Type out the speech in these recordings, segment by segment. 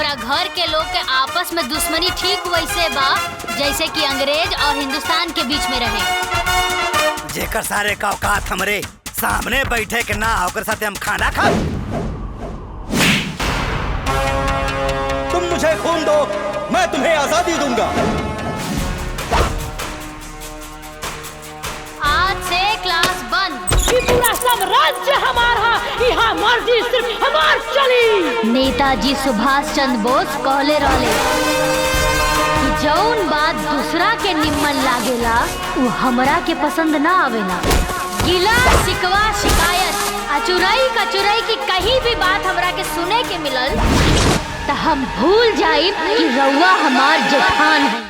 हमरा घर के लोग के आपस में दुश्मनी ठीक वैसे बा जैसे कि अंग्रेज और हिंदुस्तान के बीच में रहे। जेकर सारे का औकात हमरे सामने बैठे के ना होकर साथे हम खाना खा। तुम मुझे खून दो, मैं तुम्हें आजादी दूंगा। आज से क्लास बंद। पूरा साम्राज्य हमारा, यहाँ मर्जी सिर्फ हमार चली। नेताजी सुभाष चंद्र बोस कहले रहले कि जौन बात दूसरा के निम्मन लागेला वो हमरा के पसंद ना आवेला। गिला शिकवा शिकायत अचुराई कचुराई की कहीं भी बात हमरा के सुने के मिलल त हम भूल जाइब कि रउआ हमार जेठान है।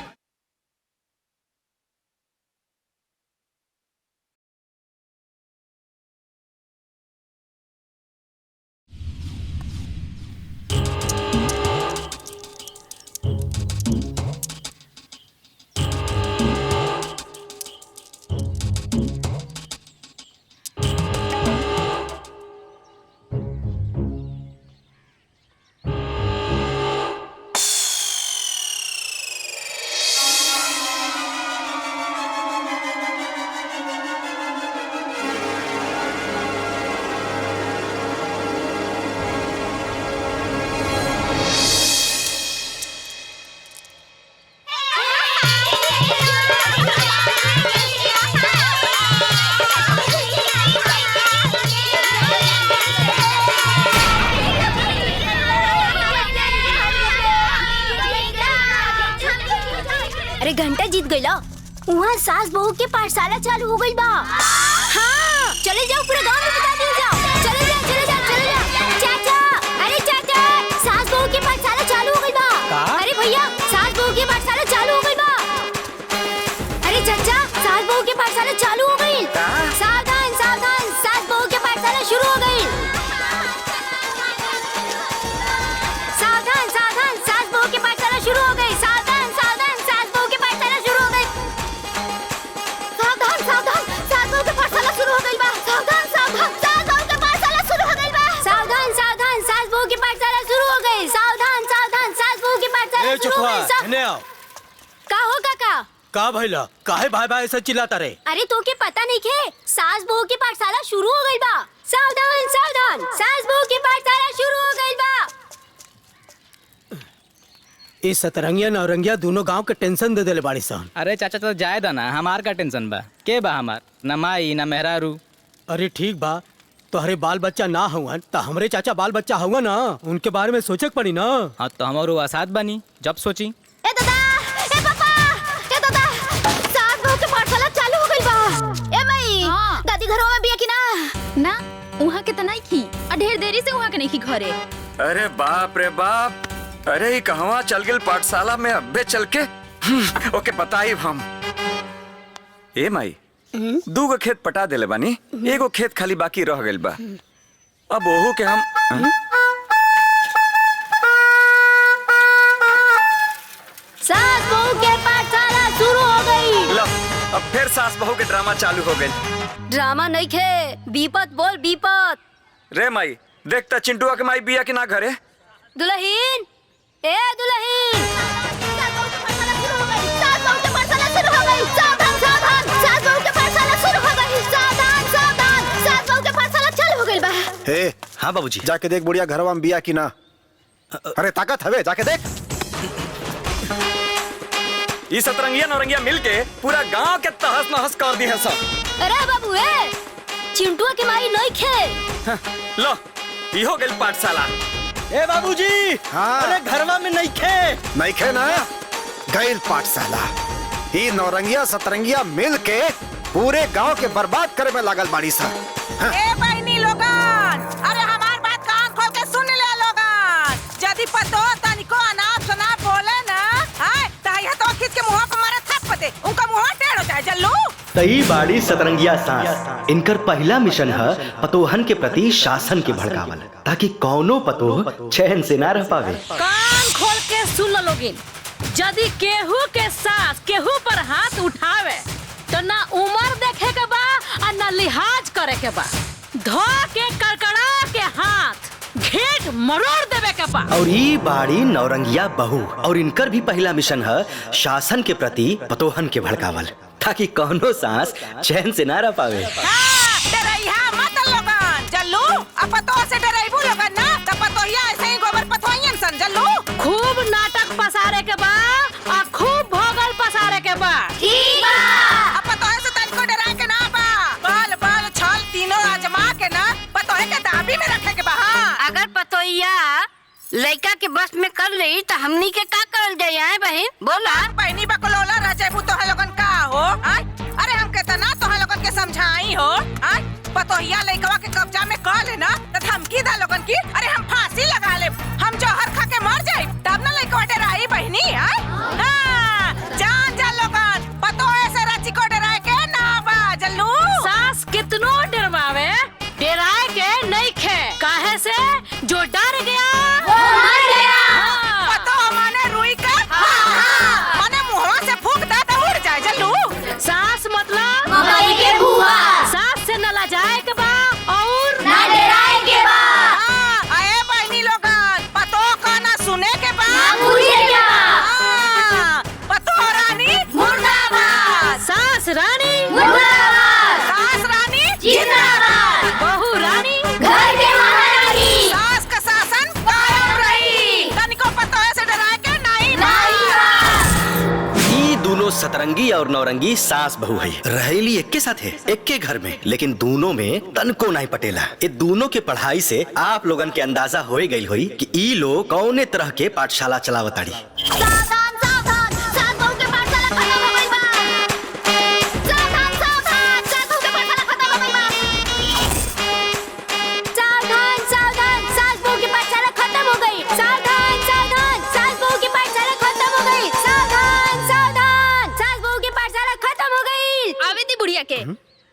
अरे घंटा जीत गईला। वहाँ सास बहू के पाठशाला चालू हो गई बा। हाँ, चले जाओ पूरे गांव में बता दिया जाओ। चले जाओ, चले जाओ, चले जाओ। चाचा, अरे चाचा, सास बहू की पाठशाला चालू हो गई बा। अरे भैया, सास बहू की पाठशाला चालू हो गई बा। अरे चाचा, सास बहू की पाठशाला चालू हो गई। सावधान, सावधान, सास बहू की पाठशाला शुरू हो गई। सावधान, सावधान, सास बहू की पाठशाला शुरू हो गई। सावधान, सावधान, सास बहू की पाठशाला शुरू हो गई। सावधान, सावधान, सास बहू की पाठशाला शुरू हो गई बा। सावधान, सावधान, सास बहू की पाठशाला शुरू हो गई बा। सावधान, सावधान, सास बहू की पाठशाला शुरू हो गई। सावधान, सावधान, सास बहू की पाठशाला शुरू हो गई। इन्हें आओ। का हो काका? का भइला? काहे भाई भाई ऐसा चिल्लाता रे? अरे तो के पता नहीं खे, सास बहू की पाठशाला शुरू हो गई बा। सावधान, सावधान, सास बहू की पाठशाला शुरू हो गई बा। इस सतरंगिया नौरंगिया दोनों गांव के टेंशन दे देले बाड़ी सन। अरे चाचा तो जाए दा ना, हमार का टेंशन बा? के बा हमार? न माई न मेहरारू। अरे ठीक बा, तोहरे बाल बच्चा ना हुआ तो हमरे चाचा बाल बच्चा हुआ ना, उनके बारे में सोचे पड़ी ना। हाँ तो हमारो आसाद बनी जब सोची। ए दादा, ए पापा, ए दादा, सास बहू की पाठशाला चालू हो गई बा। ए मई, दादी घरों में बिया की ना? ना, वहाँ के त नहीं की। ढेर देरी से वहाँ के नहीं की घरे। अरे बाप रे बाप, अरे ये कहवा चल गए पाठशाला में अब्बे चल के। ओके बताई हम। ए माई, दूगो खेत पटा देले बानी, एगो खेत खाली बाकी रह गइल बा। अब ओहू के हम सास बहू के पाठशाला शुरू हो गई। लो, अब फिर सास बहू के ड्रामा चालू हो गए। ड्रामा नहीं खे, बीपत बोल बीपत। रे माई, देखता चिंटुआ के माई बिया कि ना घरे। दुल्हीन, ए दुल्हीन, सास बहू के पाठशाला शुरू हो गई। सास बहू के पाठशाला शुरू हो गई। सावधान, सावधान, सास बहू के पाठशाला शुरू हो गई। सावधान, सावधान, सास बहू के पाठशाला चालू हो गई बा। हे, हाँ बाबूजी। जाके देख बुढ़िया घरवा में बिया की ना। अरे ताकत हवे, जाके देख। ये सतरंगिया नौरंगिया मिलके पूरा गांव के तहस नहस कर दी है सब। अरे बाबू ए, चिंटुआ के माई नहीं खे। लो, इहो गइल पाठशाला। ए बाबूजी, हाँ। अरे घरवा में नहीं खे। नहीं खे ना, गैल पाठशाला। ये नौरंगिया सतरंगिया मिल के पूरे गांव के बर्बाद करे में लागल बाड़ी सा। ए बहनी लोगन, अरे हमार बात कान खोल के सुन ले लोगन। यदि पतो तनिको अनाप शनाप बोले ना, हाय ताया तो खींच के मुंह पे मारे थप दे, उनका मुंह टेढ़ हो जाए। जल्लू तई बाड़ी सतरंगिया सास। इनकर पहला मिशन है पतोहन के प्रति शासन के भड़कावल, ताकि कौनो पतोह चैन से ना रह पावे। कान खोल के सुन लो लोगिन, यदि केहू के सास केहू पर हाथ उठावे तो ना उम्र देखे के बा और ना लिहाज करे के बा। धो के कड़कड़ा के हाथ खेत मरोड़ देवे के बा। और ई बाड़ी नौरंगिया बहू और इनकर भी पहला मिशन है शासन के प्रति पतोहन के भड़कावल, ताकि कौनो सांस चैन से ना रह पावे। डरैया मत लोगन जल्लू, अब पतो से डराइबू लोगन ना त पतोहिया ऐसे ही गोबर पतोहियन सन जल्लू। खूब नाटक पसारे के बा और खूब भोगल पसारे के बा। ठीक बा। अब पतोहे से तनिको डराए के ना बा, बाल बाल छल तीनों आजमा के ना पतोहे के दाबी में रखे के बा। हाँ अगर पतोहिया लड़का के बस में कर ली तो हमनी के का करल जाए हैं बहन? बोला। बहनी बकलोला रजेबू तोहे लोगन का हो? अरे हम केतना तोहे लोगन के समझाई हो? पतोहिया लइकवा के कब्जा में कर लेना त धमकी दा लोगन की, अरे हम फांसी लगा ले, हम जहर खा के मर जाई, तब ना लइकवा डराई बहनी। जान जा लोगन, पतोहे से रची को डराए के ना बा जल्लू। सास कितनो डरवावे डराए के नहीं खे, काहे से जो डर गया वो मर गया। पतो माने रुई का माने मुंहवा से फूंक दा त उड़ जाए जल्लू। सास मतलब मकई के भुआ। सास से न जाए के बा और ना डराए के बा। आए बहनी लोगन, पतो का ना सुने के बा, ना पूछे के बा। पतो रानी मुर्दाबाद। सास रानी मुर्दाबाद। सास रानी जिंदाबाद। बहू रानी घर के महारानी। सास का शासन कायम रही, तनिको पतोहे से डराए के नहीं बा। ई दोनों सतरंगी और नौरंगी सास बहू है, रहेली एक के साथ है, एक के घर में, लेकिन दोनों में तनको नहीं पटेला। ये दोनों के पढ़ाई से आप लोगन के अंदाजा होए गई होई कि ई लोग कौने तरह के पाठशाला चलावताड़ी। सावधान सावधान, सास बहू के पाठशाला खत्म हो गई बा। सावधान सावधान, सास बहू के पाठशाला खत्म हो गई बा। सावधान सावधान, सास बहू की पाठशाला खत्म हो गई। सावधान सावधान, सास बहू की पाठशाला खत्म हो गई। सावधान सावधान, सास बहू की पाठशाला खत्म हो गई। आवे दी बुढ़िया के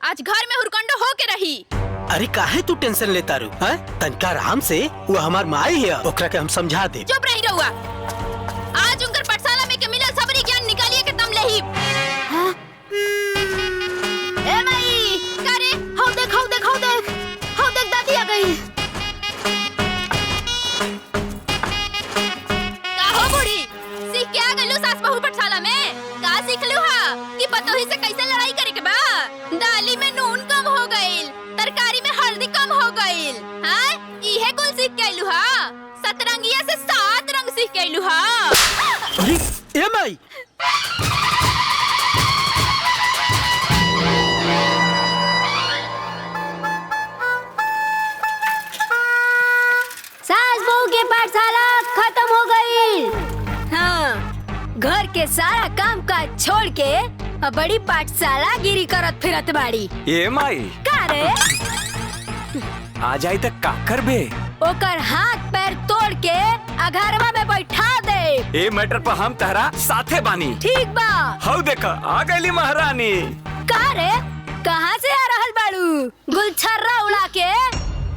आज घर में हुरकंडो हो के रही। अरे काहे तू टेंशन लेता रू? तनका राम से वो हमार माई है, ओकरा के हम समझा दे। चुप रही रहुआ, आज उनकर पाठशाला में के मिलल सबरी ज्ञान निकालिए के दम लेही। ए माई, का रे? हौ देख हौ देख हौ देख, हौ देख दादी आ गई। का हो बूढ़ी, सीख के आ गइलू सास बहू पाठशाला में? का सीखलू हा कि पतोही से कैसे लड़ाई करे के बा? दाली में नून कम हो गइल, तरकारी में हल्दी कम हो गइल। हां, इहे कुल सीख के आइलू हा? सतरंगिया से 7 रंग सीख के आइलू हा? अरे ए माई, सास बहू के पाठशाला खत्म हो गई। हाँ, घर के सारा काम काज छोड़ के अब बड़ी पाठशाला गिरी करत फिरत बाड़ी। ये माई का रे? आ जाई त का करबे? ओकर हाथ पैर तोड़ के अघरवा में बैठा दे। ए मैटर पर हम तहरा साथे बानी। ठीक बा। हौ देखा आ गईली महारानी। का रे, कहाँ से आ रहल बाड़ू? गुलछर्रा उड़ा के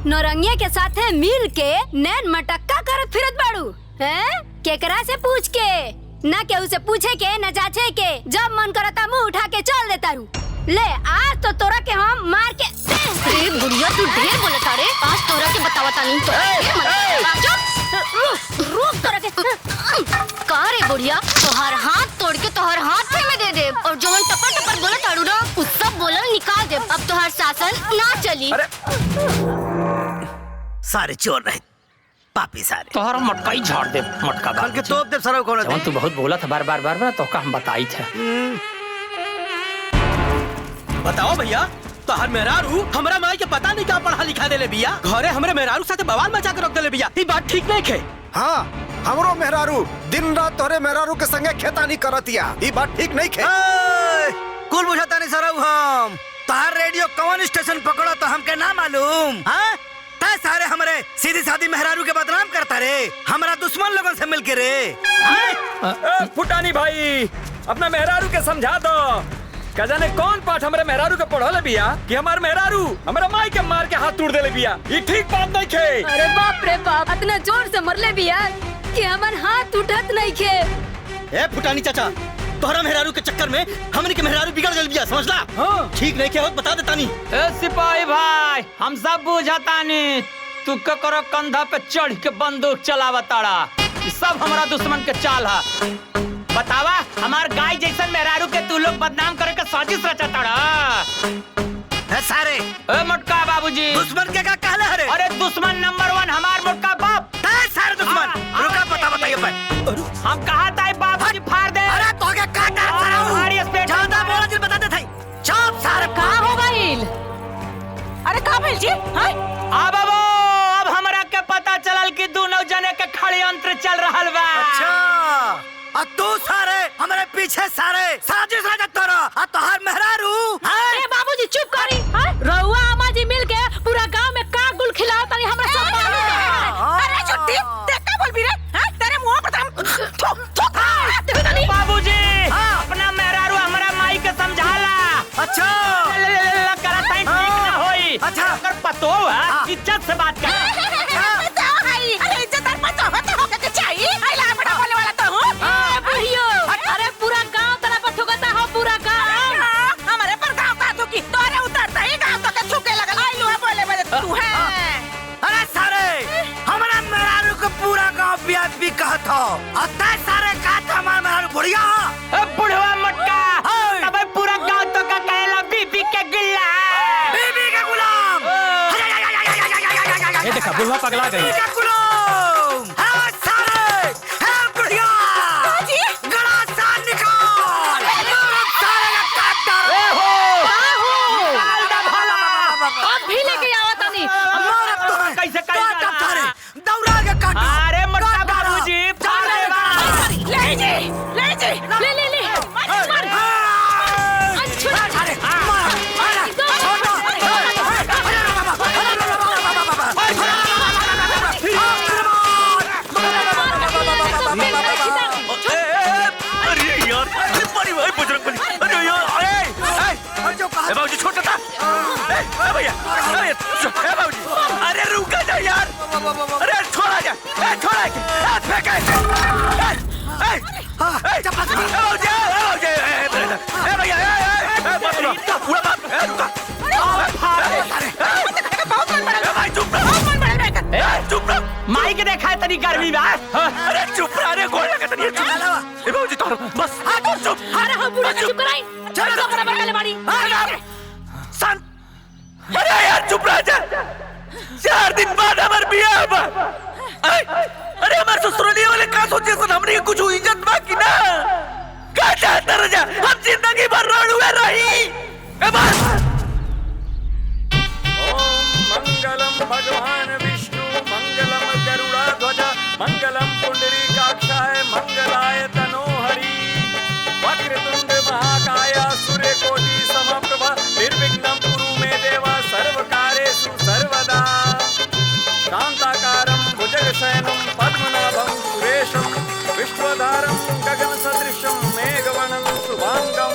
नौरंगिया के साथे मिल के नैन मटक्का करत फिरत बाड़ू हैं? केकरा से पूछ के? ना केहू से पूछे के न जांचे के, जब मन करता मुंह उठा के चल देता रू। ले आज तो तोरा के हम मार के। अरे बुढ़िया तू ढेर बोलता रे, आज तोरा के बतावता नहीं तो रुक तोरा के। का रे बुढ़िया, तोहर हाथ तोड़ के तोहर हाथ में दे दे, और जो टपर टपर बोलत ताड़ू ना उ सब बोलल निकाल दे। अब तोहर शासन ना चली। सारे चोर रहे, पापी सारे। तोहरा मटका ही झाड़ दे, मटका खल के तोप दे सरो कोन। जवन तू बहुत बोला था बार बार बार बार, तो का हम बताई थे। बताओ भैया, तो हर मेहरारू हमरा माई के पता नहीं क्या पढ़ा लिखा देले बिया, घरे हमरे मेहरारू साथे बवाल मचा के रख देले बिया। ई बात ठीक नहीं है। हाँ, हमरो मेहरारू दिन रात तोरे मेहरारू के संगे खेतानी करतिया, ई बात ठीक नहीं है। कुल बुझाता नहीं सरो हम। तार रेडियो कौन स्टेशन पकड़ो तो हमके ना मालूम। हाँ, तय सारे हमरे सीधी सादी मेहरारू के बदनाम करता रे, हमरा दुश्मन लोगों से मिलके रे। फुटानी भाई, अपना मेहरारू के समझा दो। का जाने कौन पाठ हमारे मेहरारू के पढ़ल बिया कि हमार मेहरारू हमारा माई के मार के हाथ तोड़ देले बिया। ये ठीक बात नहीं खे। अरे बाप रे बाप, इतना जोर से मरले बिया कि हमार हाथ उठत नहीं खे। ए फुटानी चाचा, तोहरा मेहरारू के चक्कर में हमने के मेहरारू बिगड़ गइल बिया, समझला? हाँ। ठीक नहीं के होत बता देता नहीं। ए सिपाही भाई, हम सब बुझाता नहीं, तू ककरो कंधा पे चढ़ के बंदूक चलावा ताड़ा। ई सब हमारा दुश्मन के चाल है। बतावा हमार गाय जैसन मेहरारू के तू लोग बदनाम करे के साजिश रचा ताड़ा। सारे ए मोटका बाबूजी दुश्मन के का कहले हरे? अरे दुश्मन नंबर 1 हमार मोटका बाप। सारे दुश्मन रुका बताइए पर हम कहा था बाबूजी फाड़ दे। अरे तो क्या काटा हमारी स्पेट ज्यादा बोला जी बताते थे। चुप सारे का हो गइल? अरे का भेल जी? हां आ बाबू अब हमरा के पता चलल कि दोनों जने के खड़यंत्र चल रहल बा। अच्छा आ तू सारे हमारे पीछे सारे साजिश रचत तोरा आ तोहार मेहरारू। ए बाबूजी चुप करी। रउआ अम्मा जी मिल के पूरा गांव में का गुल खिलाओ तनी हमरा सब मालूम है। अरे छुट्टी देख का बोल भी रे? हां तेरे मुंह पर बाबूजी अपना मेहरारू हमरा माई के समझाला। अच्छा करा ताई ठीक ना होई। अच्छा अगर पतो है इज्जत से बात कर। तो हाई अरे इज्जतदार पतो होता हो के चाहिए। आइला बड़ा बोले वाला तो हूं। बुढ़ियो अरे पूरा गांव तरफ थुकता हो पूरा गांव। हमारे पर गांव का थुकी तोरे उतरता ही गांव तो के छुके लगल। आइलू है बोले बजे तू है। अरे सारे हमारा मेहरारू को पूरा गांव बीआईपी कहत हो। अतः सारे कहत हमारा मेहरारू बुढ़िया। ए बुढ़वा मटका तब पूरा गांव तो का कहला बीबी के गिल्ला। बीबी के गुलाम। ये देखा बुढ़वा पगला गई। छोटा था भैया अरे रुका जा यार। अरे छोड़ा जा छोड़ा माई के देखा है तनी गर्मी में। अरे चुप रहा रे गोल लगा तनी बाबूजी तो बस चुप। अरे हम बुढ़ा चुप कराई। चल तो बराबर पहले बाड़ी। सन अरे यार चुप रह जा। 4 दिन बाद हमार बियाह बा। अरे हमार ससुराली वाले का सोचे सन हमने के कुछ इज्जत बाकी ना का चाहता रजा। हम जिंदगी भर रोड़ुए रही। ए बस ओम मंगलम भगवान विष्णु मंगलम गरुड़ध्वज मंगलम पुंडरीकाक्षाय मंगलाय तनोहरि वक्रतुंड महाकाय सूर्यकोटि समप्रभा निर्विघ्नं कुरु मे देवा सर्वकार्येषु सर्वदा। शांताकारं भुजगशयनं पद्मनाभं सुरेशं विश्वधारं गगनसदृशं मेघवर्णं शुभांगं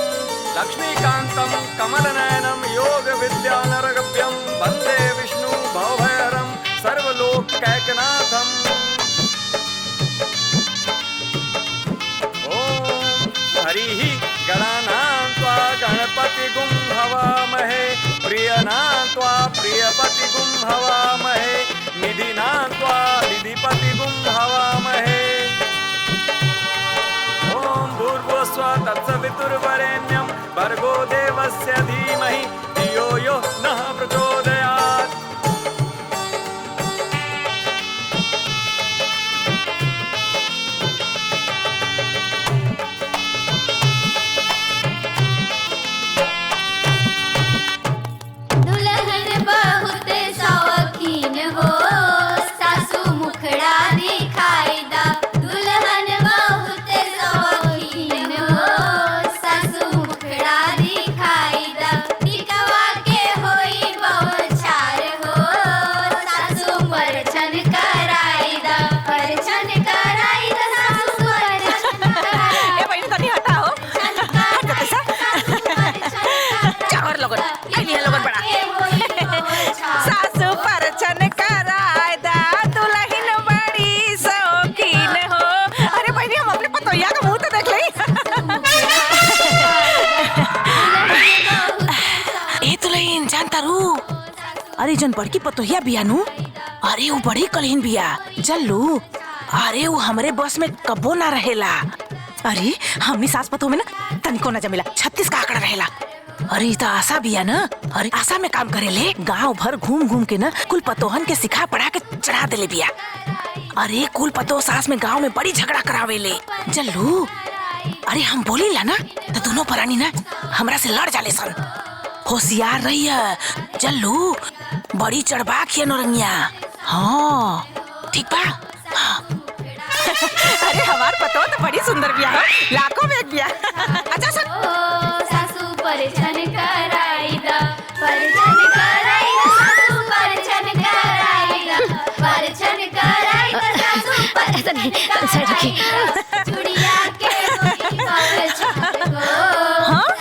लक्ष्मीकान्तं कमलनयनं योगविद्यानरगभ्यं वन्दे विष्णु भवभयहरं सर्वलोकैकनाथम्। हरिः गणानां त्वा गणपतिगुं हवामहे प्रियनां त्वा प्रियपतिगुं हवामहे निधिनां त्वा निधिपतिगुं हवामहे। ॐ भूर्भुवस्सुवः तत्सवितुर्वरेण्यं भर्गो देवस्य धीमहि धियो यो नः प्रचोदयात्। दुल्हन बहुत शौकीन हो सासू मुखड़ा दिखाई दा। दुल्हन बहुत शौकीन हो सासू मुखड़ा दिखाई दा। टिकवा के होई बौछार हो सासू परछन कराई दा। परछन कराई दा सासू परछन कराई। ए बहन तनी हटाओ। चावर लोगन आइली है लोगन बड़ा। सासू परछन कराय दा दुल्हन बड़ी शौकीन हो। अरे बहनी हम अपने पतोहिया का मुंह तो देख लई। ए दुल्हन जानता रू अरे जन बड़की पतोहिया बियानू अरे वो बड़ी कलीन बिया जल्लू। अरे वो हमरे बस में कबो ना रहेला। अरे हमनी सास पतो में ना तनिको ना जमेला, 36 का आंकड़ा रहेला। अरे ई तो आशा बिया ना। अरे आशा में काम करेले, गांव भर घूम घूम के ना कुल पतोहन के सिखा पढ़ा के चढ़ा देले बिया। अरे कुल पतो सास में गांव में बड़ी झगड़ा करावेले जल्लू। अरे हम बोली ला ना तो दोनों परानी ना हमरा से लड़ जाले सन। होशियार रही है जल्लू, बड़ी चढ़बाक है नौरंगिया। हाँ ठीक बा। हाँ। अरे हमार पतो तो बड़ी सुंदर बिया है, लाखों में एक बिया। अच्छा सुन। सासू परछन कराईदा, परछन कराईदा, सासू परछन कराईदा, परछन कराईदा, सासू परछन कराईदा, चुड़िया के गोरी कौल छाप गो,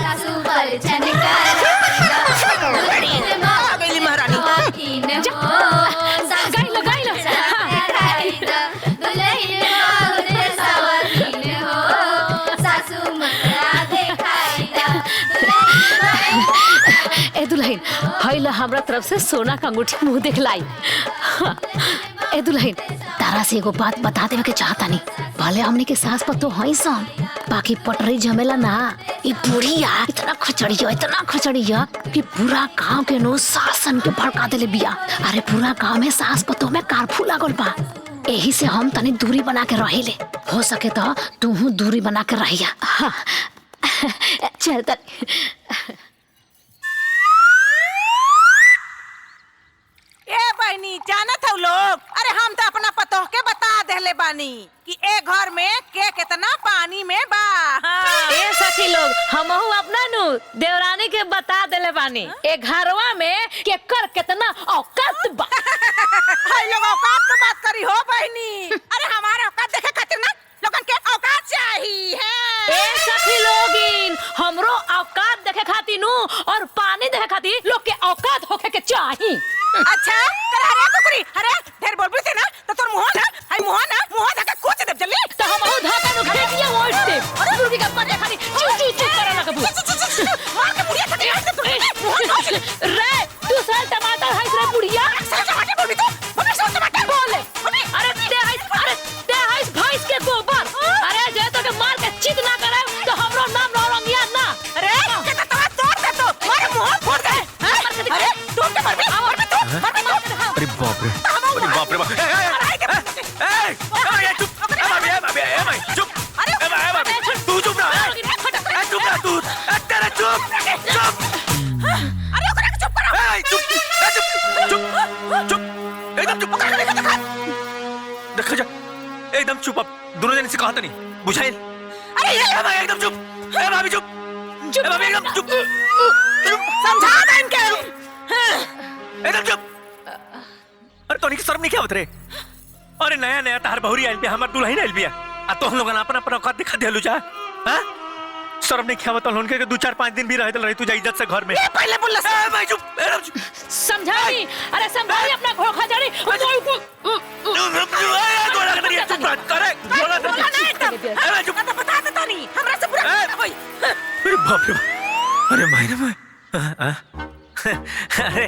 सासू परछन कराईदा, दुल्हन माँ गईली महारानी। कीन हो, सासू लगाई कराईदा, दुल्हन माँ उदे सवाकीन हो, सासू मकरा देखाईदा, ए दुल्हन हईल हमरा तरफ से सोना का अंगूठी मुंह दिखलाई। ए दुल्हन तारा से एगो बात बता देवे के चाहता नहीं। भले हमने के सास पतो हई सन, बाकी पटरी जमेला ना। ये बुढ़िया इतना खचड़िया कि पूरा गांव के नो शासन के भड़का देले बिया। अरे पूरा गांव में सास पतो में कारफू लागल बा। यही से हम तनी दूरी बना के रहेले। हो सके तो तू दूरी बना के रहिया। हाँ। चल तनी। ए बहनी जानत हो लोग, अरे हम तो अपना पतोह के बता देले बानी कि ए घर में के कितना पानी में बा। हाँ। ए सखी लोग हमहू अपना नु देवरानी के बता देले बानी ए घरवा में केकर कितना औकात बा। हाय लोग औकात की बात करी हो बहनी। अरे हमारे औकात देखे खातिर ना लोगन के औकात चाहिए। ए सखी लोगिन हमरो औकात देखे खातिर नु और पानी देखे खातिर लोग के औकात होके के चाहिए। अच्छा कर अरे कुकरी, अरे ढेर बोल थे ना तो तोर मुंह ना धक्का कोच दे जल्दी। तो हमहू धाका नु खेतिया वोट दे। अरे मुर्गी का परे खाली चू करे ना कबू। मार के बुढ़िया खटे आज तू मुंह रे दूसरा टमाटर है रे बुढ़िया। दूसरा टमाटर बोल तो मम्मी सो टमाटर बोले। अरे ते है भैंस के गोबर। अरे जे तो के मार के चित ना करे तो हमरो नाम नौरंगिया ना। अरे के तो तोड़ दे तो मार मुंह फोड़ दे। अरे तू के मार अरे बाप रे, अरे बाप रे बाप। चुप, तू चुप ना, तू तेरा चुप। अरे ओकरा के चुप करो। चुप, एकदम चुप। देखो जा, एकदम चुप। अब दोनों जने से कहा था नहीं, बुझाइए। अरे ये भाई एकदम चुप। भाभी चुप, भाभी एकदम चुप। समझा दे इनके। एकदम चुप। अरे तो नहीं शर्म नहीं क्या होत रे? अरे नया तार बहुरी आइल बिया, हमार दुल्हन आइल बिया। आ तो हम लोगन अपन औकात दिखा देलु जा। हां शर्म नहीं क्या होत? उनके 2-4-5 दिन भी रह दल रही तू जा इज्जत से घर में। ये पहले बोल ले। भाई चुप, एकदम चुप। समझाई। अरे समझाई अपना घोड़ा खजारी। चुप करे बोला नहीं चुप। तो बता देता नहीं हमरा से पूरा होई। अरे बाप रे बाप। अरे मायरे माय। अरे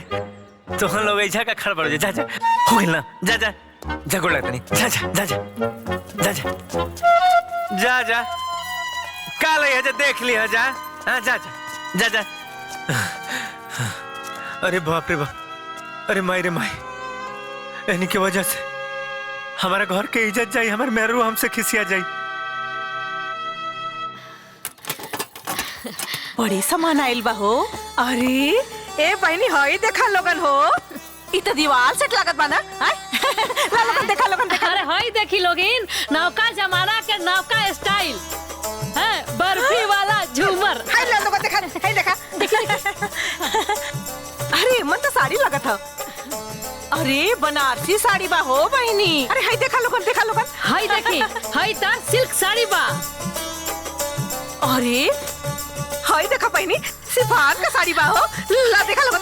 तो हम लोग ऐसा का खड़ पड़ जा हो गइल ना। जा गोड़ लगता नहीं। जा काल है देख लिया जा। हाँ जा। अरे बाप रे बाप। अरे मायरे माय, इन्हीं की वजह से हमारा घर के इज्जत जाई, हमारे मेहरू हमसे खिसिया जाई। बड़ी सामान आइल बा हो। अरे ए बहनी हई देखा लोगन हो, ई तो दीवार सेट लागत बा ना। लोगन देखा। अरे हई देखी लोगिन नौका जमाना के नौका स्टाइल है, बर्फी वाला झूमर। हाय लोगन देखा। अरे मन तो साड़ी लागत है। अरे बनारसी साड़ी बा हो बहनी। अरे हाय देखा लोगन। हई देखी हई तार सिल्क साड़ी बा। अरे हाय देखा बहनी सिफान का साड़ी बा हो। ला देखा लोगन।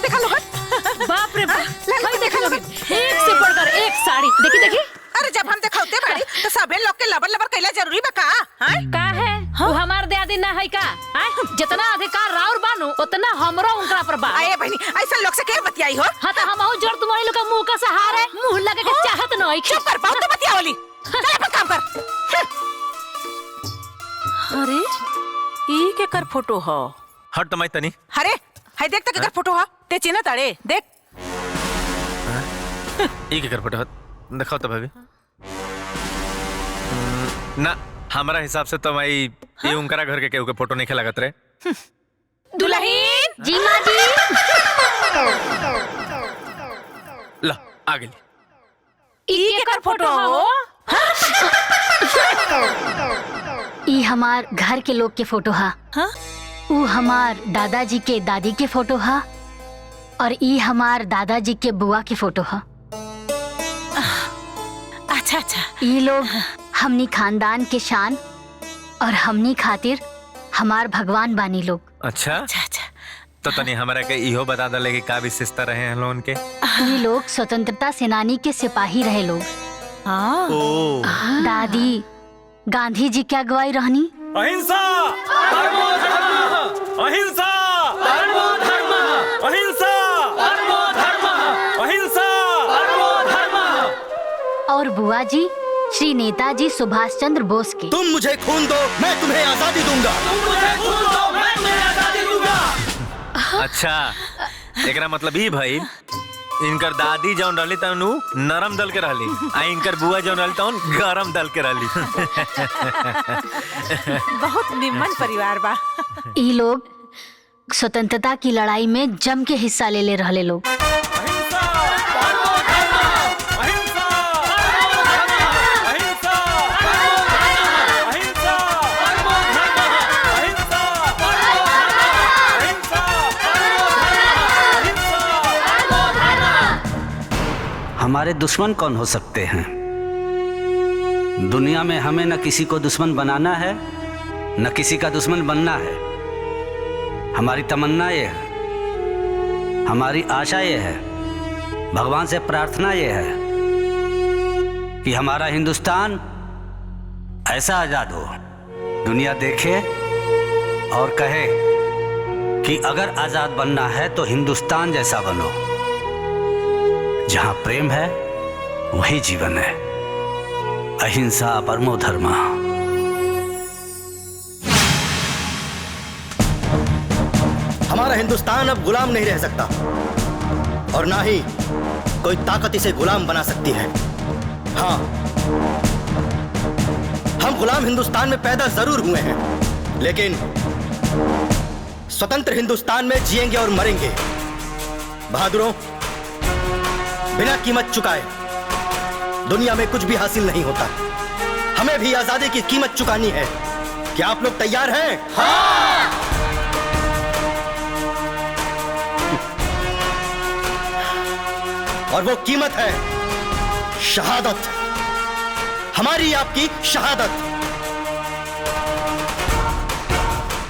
बाप रे बाप। हई देखा लोगिन एक से बढ़कर एक साड़ी देखी। अरे जब हम देखौते बाड़ी तो सबे लोग के लबर कैला जरूरी बा का? का है वो हमार दादी ना है का? जितना अधिकार राउर बानू उतना हमरो उनका पर बा। आए बहनी ऐसा लोग से के बतियाई हो। हाँ तो हम जोर तुम्हारे लोग का मुंह का सहारे मुंह लगे करे के चाहत नहीं। चुप कर, बहुत बतिया वाली। चल अपन काम कर। अरे ई के कर फोटो हो? हट तमाई तनी। अरे हाय देख तक के कर फोटो हो? ते चिन्ह ताड़े देख। ई के कर फोटो हो? दिखाओ तो भाभी। ना हमारा हिसाब से तो भाई ये उनकरा घर के केहू के फोटो नहीं खेलागत रे। दुल्हन जी माँ जी। ला आ गई। ई के कर फोटो हो? ई हमार घर के लोग के फोटो हा। ऊ हमार दादाजी के दादी के फोटो हा और ई हमार दादाजी के बुआ के फोटो हा। अच्छा अच्छा। ई लोग हमनी खानदान के शान और हमनी खातिर हमार भगवान बानी लोग। अच्छा अच्छा। तो तनी हमारा के इहो बता दले कि का विशेषता रहे हैं लोगन के। ई लोग स्वतंत्रता सेनानी के सिपाही रहे लोग। ओ दादी गांधी जी के अगुवाई रहनी। अहिंसा परमो धर्मः, अहिंसा परमो धर्मः, अहिंसा परमो धर्मः, अहिंसा परमो धर्मः। और बुआ जी श्री नेताजी सुभाष चंद्र बोस के। तुम मुझे खून दो, मैं तुम्हें आजादी दूंगा। तुम मुझे खून दो, मैं तुम्हें आजादी दूंगा। अच्छा एकरा मतलब ही भाई इनकर दादी जौन रहली तनु नरम दल के रहली आ इनकर बुआ जौन रहली तौन गरम दल के रहली। बहुत निम्न परिवार बा। ई लोग स्वतंत्रता की लड़ाई में जम के हिस्सा ले ले रहले लोग। अहिंसा परमो धर्मः, अहिंसा परमो धर्मः, अहिंसा परमो धर्मः, अहिंसा परमो धर्मः, अहिंसा परमो धर्मः, अहिंसा परमो धर्मः, अहिंसा परमो धर्मः। हमारे दुश्मन कौन हो सकते हैं? दुनिया में हमें न किसी को दुश्मन बनाना है न किसी का दुश्मन बनना है। हमारी तमन्ना ये है, हमारी आशा ये है, भगवान से प्रार्थना ये है कि हमारा हिंदुस्तान ऐसा आजाद हो, दुनिया देखे और कहे कि अगर आजाद बनना है तो हिंदुस्तान जैसा बनो, जहां प्रेम है वही जीवन है। अहिंसा परमो धर्मः। हमारा हिंदुस्तान अब गुलाम नहीं रह सकता और ना ही कोई ताकत इसे गुलाम बना सकती है। हाँ, हम गुलाम हिंदुस्तान में पैदा जरूर हुए हैं, लेकिन स्वतंत्र हिंदुस्तान में जिएंगे और मरेंगे। बहादुरों, बिना कीमत चुकाए दुनिया में कुछ भी हासिल नहीं होता। हमें भी आजादी की कीमत चुकानी है। क्या आप लोग तैयार हैं? हाँ! और वो कीमत है शहादत, हमारी आपकी शहादत।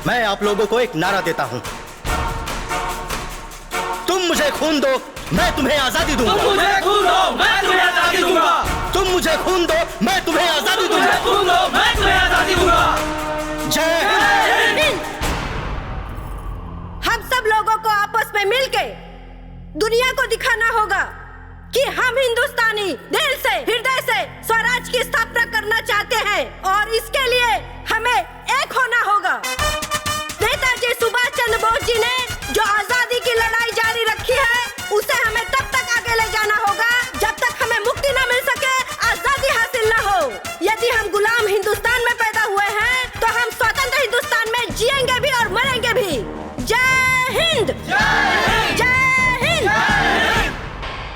मैं आप लोगों को एक नारा देता हूं, तुम मुझे खून दो, मैं तुम्हें आजादी दूंगा। तुम मुझे खून दो, मैं तुम्हें आजादी दूंगा। तुम मुझे खून दो, मैं तुम्हें आजादी दूंगा। खून दो, मैं तुम्हें आजादी दूंगा। जय हिंद। हम सब लोगों को आपस में मिलके दुनिया को दिखाना होगा कि हम हिंदुस्तानी दिल से, हृदय से स्वराज की स्थापना करना चाहते हैं और इसके लिए हमें एक होना होगा। नेताजी सुभाष चंद्र बोस जी ने जो आजादी की लड़ाई जारी रखी है, उसे हमें तब तक आगे ले जाना होगा जब तक हमें मुक्ति न मिल सके, आजादी हासिल न हो। यदि हम गुलाम हिंदुस्तान में पैदा हुए हैं तो हम स्वतंत्र हिंदुस्तान में जिएंगे भी और मरेंगे भी। जय हिंद। जय हिंद।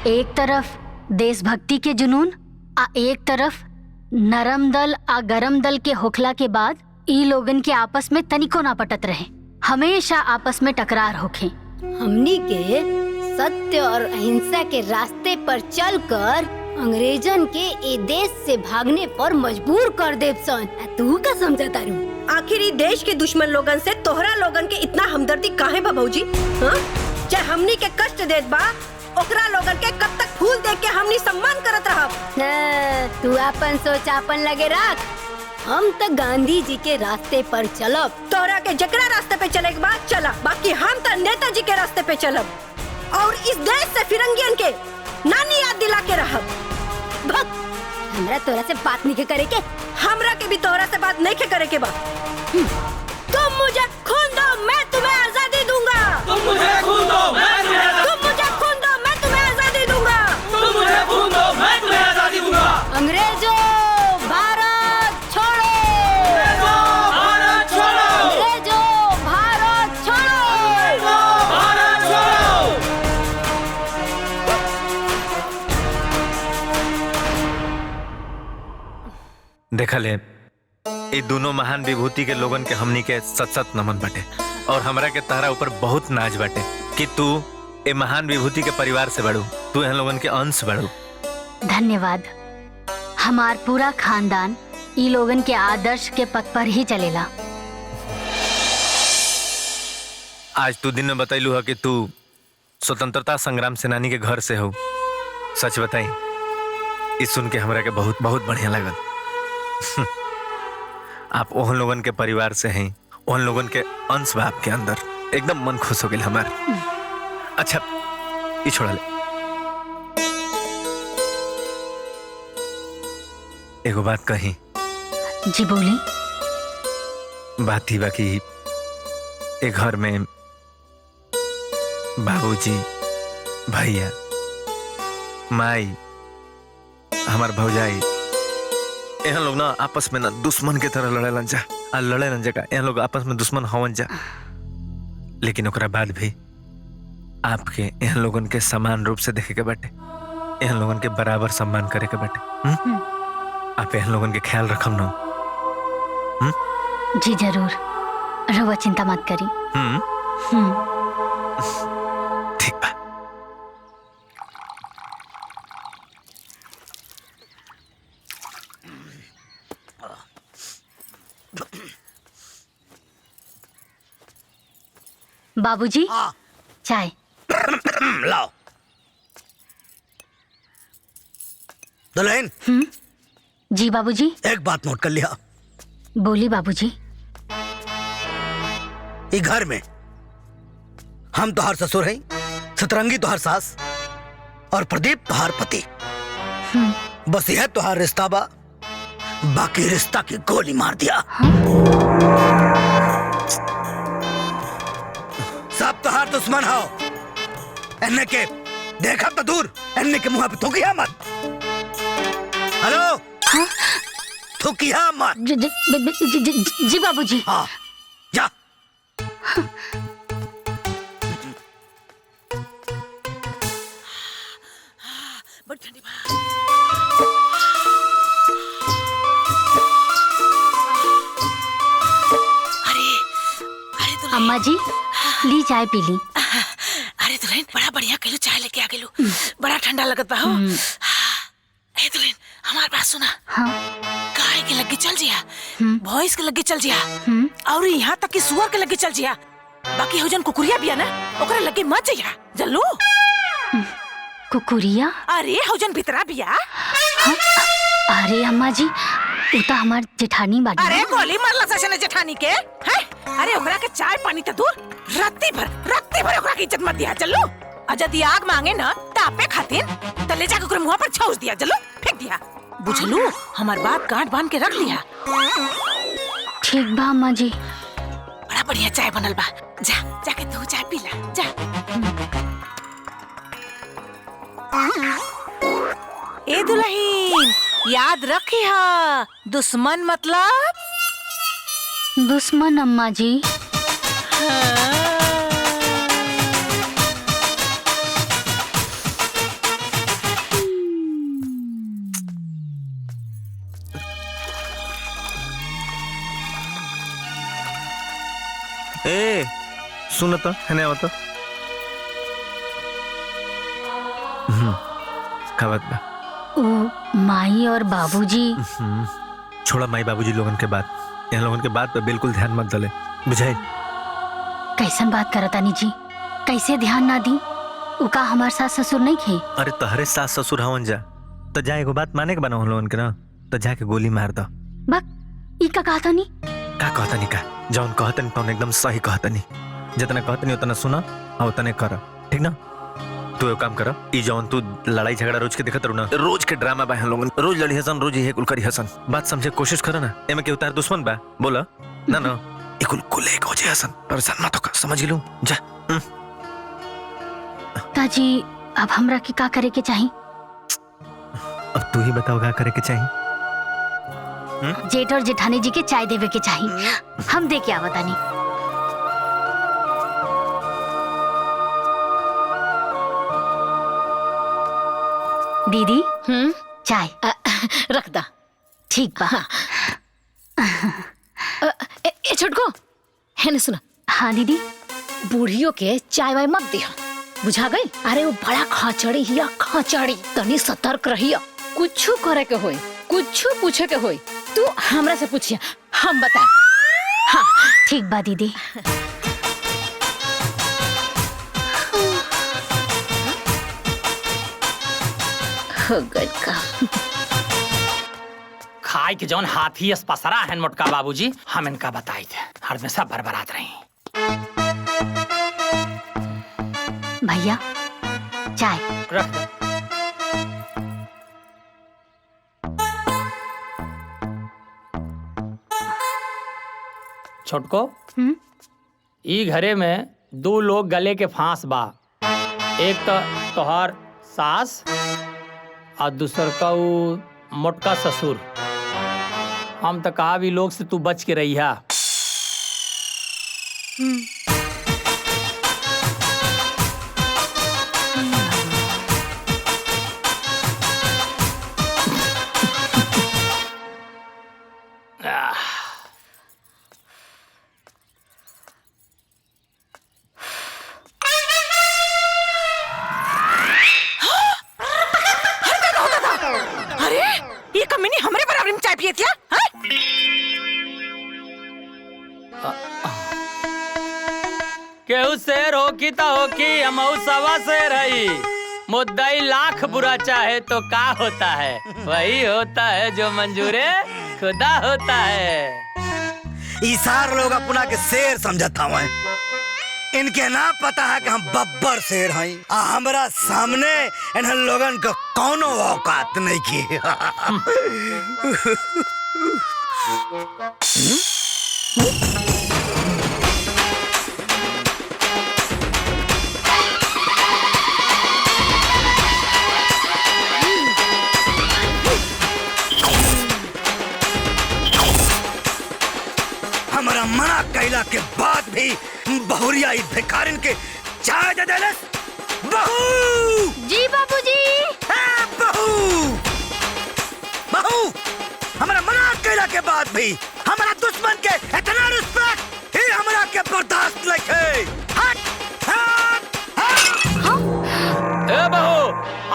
एक तरफ देशभक्ति के जुनून आ एक तरफ नरम दल आ गरम दल के होखला के बाद ई लोगन के आपस में तनिको ना पटत रहे, हमेशा आपस में टकरार होखे। हमनी के सत्य और अहिंसा के रास्ते पर चलकर अंग्रेजन के ए देश से भागने पर मजबूर कर देव सन। तू का समझा तारू? आखिर ई देश के दुश्मन लोगन से तोहरा लोगन के इतना हमदर्दी काहे बा भौजी? हाँ? चाहे हमनी के कष्ट देत बा, ओकरा लोगन के कब तक फूल देख के हमनी सम्मान करत रहब? तू अपन सोच अपन लगे रख। हम तो गांधी जी के रास्ते पर चलब। तोहरा के जकरा रास्ते पे चले के बाद चला, बाकी हम तो नेताजी के रास्ते पे चलब और इस देश से फिरंगियन के नानी याद दिला के रहब। भग हमरा तोरा से बात नहीं के करे के, हमरा के भी तोरा से बात नहीं के करे के बा। तुम मुझे खून दो, मैं तुम्हें आजादी दूंगा। तुम मुझे खून दो, मैं तुम्हें तुम मुझे खून दो, मैं तुम्हें आजादी दूंगा। तुम मुझे खून दो, मैं तुम्हें आजादी दूंगा। अंग्रेजों भारत छोड़ो, भारत छोड़ो, अंग्रेजों भारत छोड़ो, भारत छोड़ो। देखा ले, ये दोनों महान विभूति के लोगन के हमनी के सत सत नमन बाटे और हमरा के तारा ऊपर बहुत नाज बाटे कि तू ए महान विभूति के परिवार से बड़ू, तू इन लोगन के अंश बड़ू। धन्यवाद। हमार पूरा खानदान ई लोगन के आदर्श के पथ पर ही चलेला। आज तू दिन में बतैलू है कि तू स्वतंत्रता संग्राम सेनानी के घर से हो। सच बताई, इस सुन के हमरा के बहुत बहुत बढ़िया लगल। आप ओहन लोगन के परिवार से हैं, ओहन लोगन के अंश बाप के अंदर, एकदम मन खुश हो गया हमार। अच्छा ये छोड़ा ले, एगो बात कही। जी बोली। बात ही बाकी एक घर में बाबूजी, भैया, माई, हमार भौजाई, यहाँ लोग ना आपस में ना दुश्मन के तरह लड़े लन जा, लड़े लन जगह यहाँ लोग आपस में दुश्मन हवन जा। लेकिन ओकरा बाद भी आपके यहाँ लोगन के समान रूप से देखे के बाटे, यहाँ लोगन के बराबर सम्मान करे के बाटे। आप यहाँ लोगन के ख्याल रखम ना। जी जरूर, रहुआ चिंता मत करी। ठीक बा। बाबूजी चाय लाओ। दुल्हन। जी बाबूजी। एक बात नोट कर लिया। बोली बाबूजी। ये घर में हम तोहार ससुर हैं, सतरंगी तोहार सास और प्रदीप तोहार पति। बस यह तोहार रिश्ता बा, बाकी रिश्ता की गोली मार दिया। सब तोहार दुश्मन हो। एन्ने के देखा तो दूर, एन्ने के मुंह पे थूकिया मत। हेलो, थूकिया मत। जी बाबूजी। हाँ जा। बड़ी ठंडी अम्मा जी ली चाय पी ली। अरे दुल्हन बड़ा बढ़िया कहलू, चाय लेके आ गेलू। बड़ा ठंडा लगत बा हो। ए दुल्हन हमार बात सुना। हाँ। गाय के लगे चल जिया, भैंस के लगे चल जिया, और यहाँ तक कि सुअर के लगे चल जिया। बाकी हो जन कुकुरिया बिया ना, ओकरा लगे मत जिया। जल्लू। कुकुरिया? अरे हो जन भितरा बिया। हाँ? अरे अम्मा जी उ तो हमार जेठानी बाड़ी। अरे गोली मारला ससने जेठानी के हैं? अरे ओकरा के चाय पानी त दूर, रत्ती भर ओकरा की इज्जत मत दिया। चलो अजदी आग मांगे ना तापे खातिर तले जाके ओकरे मुंह पर छौस दिया। चलो फेंक दिया। बुझलू, हमार बात गांठ बांध के रख लिया। ठीक बा अम्मा जी। बड़ा बढ़िया चाय बनल बा। जा जाके तू चाय पी ला जा। ए दुल्हन याद रखी हा, दुश्मन मतलब दुश्मन अम्मा जी। ए सुन तो है ना, तो का बात बा? माई और बाबूजी। छोड़ा माई बाबूजी लोगन के बात, यहाँ लोगन के बात पे बिल्कुल ध्यान मत दले, बुझाई? कैसन बात करतानी जी, कैसे ध्यान ना दी? उका हमार सास ससुर नहीं खे। अरे तहरे सास ससुर हवन जा, तो जा एगो बात माने के बना हम लोगन के ना, तो जाके गोली मार दो। बक ई का कहतानी? का कहतनी का? जौन कहतनी तौन एकदम सही कहतनी। जितना कहतनी उतना सुना और उतने कर, ठीक ना? तू एक काम कर, ई जौन तू लड़ाई झगड़ा रोज के देखत रहू ना, रोज के ड्रामा बा हम लोगन, रोज लड़ी हसन, रोज ये कुल करी हसन। बात समझे कोशिश करो ना, एमे के उतार दुश्मन बा बोला ना ना, ई कुल कुल एक हो जे हसन, परेशान मत हो, समझ गेलू जा। ताजी अब हमरा के का करे के चाही? अब तू ही बताओ का करे के चाही। जेठ और जेठानी जी के चाय देवे के चाही, हम दे के आवतानी। दीदी चाय रख दा। ठीक बा। ए छोटको है ना, सुना। हाँ दीदी। बूढ़ियों के चाय वाय मत दिया, बुझा गई? अरे वो बड़ा खाचड़ी हिया, खाचड़ी, तनी सतर्क रहिया। कुछ करे के होई, कुछ पूछे के होई, तू हमरा से पूछिया, हम बता। हाँ ठीक बा दीदी। हो गई का खाई के जौन हाथी पसरा है मोटका बाबूजी, हम इनका बताई थे, हमेशा बरबरात रही। भैया चाय रख दे। छोटको, ई घरे में 2 लोग गले के फांस बा, एक तो तोहार सास और दूसर का वो मोटका ससुर। हम तो कहा भी लोग से तू बच के रही है। अरे ये कमीनी हमरे बराबर में चाय पिए थी? केहू शेर हो की तो हो की, हम सवा शेर रही। मुद्दाई लाख बुरा चाहे तो का होता है, वही होता है जो मंजूरे खुदा होता है। इसार लोग अपना के शेर समझता हुआ, इनके ना पता है कि हम बब्बर शेर हैं, हमरा सामने इन लोगन का कौनो औकात नहीं की। हमारा मना कैला के बाद भी बहुरिया भिखारिन के चाय दे देलस। बहू जी बाबूजी। बहू बहू, हमारा मना कैला के बाद भी हमारा दुश्मन के इतना रिस्पेक्ट ही हमरा के बर्दाश्त नहीं। हट हट हट। ए बहू,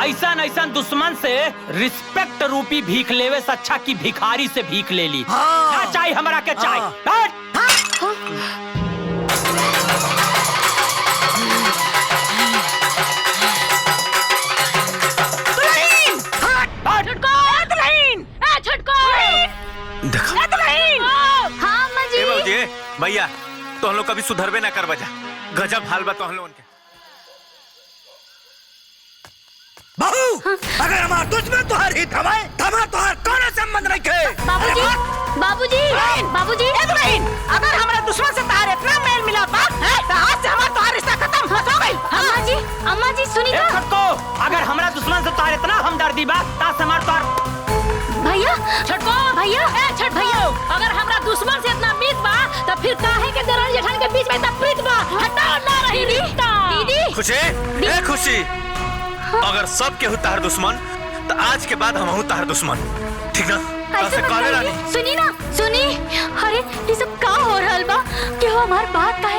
ऐसा दुश्मन से रिस्पेक्ट रूपी भीख लेवे से अच्छा की भिखारी से भीख ले ली। ना चाहिए हमरा के चाय। भैया तो हम लोग कभी सुधरबे ना कर बजा, गजब हाल बा तो हम लोगन के। बहू, अगर हमारा दुश्मन तुहार हित हमारे तुहार कौन संबंध नहीं के। बाबूजी बाबूजी बाबूजी, अगर हमारा दुश्मन से तार इतना मेल मिला बा, तो आज से हमारा तुम्हारा रिश्ता खत्म हो गई। अम्मा जी सुनी ना। अगर हमारा दुश्मन से तार इतना हमदर्दी बा, तास हमार तार। भैया छटको भैया छट भैया, अगर हमरा दुश्मन से इतना मीत बा, तो फिर काहे के दरानी जेठानी के बीच में इतना प्रीत बा? हटाओ ना रही रिश्ता। दीदी खुशी, ए खुशी, अगर सब के तार दुश्मन तो आज के बाद हम हूँ तार दुश्मन, ठीक ना? सुनी ना सुनी। अरे ये सब का हो रहा बा? क्यों हमार बात का है?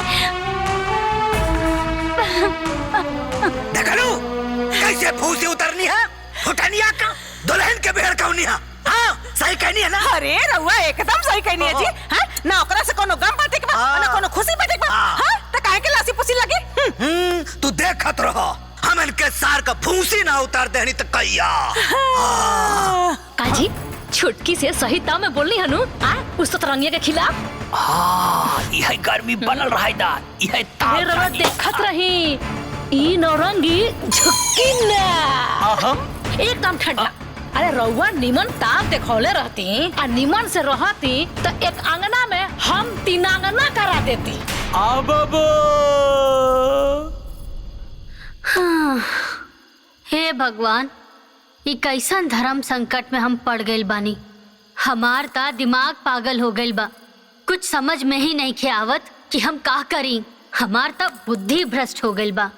देखलू कैसे फूसी उतरनी है, फुटनिया का दुल्हन के बेहर कौनी है। हाँ सही कहनी है ना? अरे रउआ एकदम सही कहनी है जी। हाँ ना ओकरा से कोनो गम बाटे के बा, ना कोनो खुशी बाटे के बा। हाँ त काहे के लासी पुसी लगी? तू देखत रहो, हम इनके सार का फूसी ना उतार देनी तो कैया। काजी छुटकी से सही दाम में बोलनी हनु उस सतरंगिया के खिलाफ। हाँ यह गर्मी बनल रहा दा, यह देखत रही ई नौरंगी झुकी ना एकदम ठंडा। अरे रउआ निमन ताप देखौले रहती और निमन से रहती तो एक अंगना में हम 3 अंगना करा देती। हाँ। हे भगवान, ये कैसन धर्म संकट में हम पड़ गइल बानी। हमार ता दिमाग पागल हो गइल बा। कुछ समझ में ही नहीं खे आवत कि हम का करी। हमार ता बुद्धि भ्रष्ट हो गइल बा।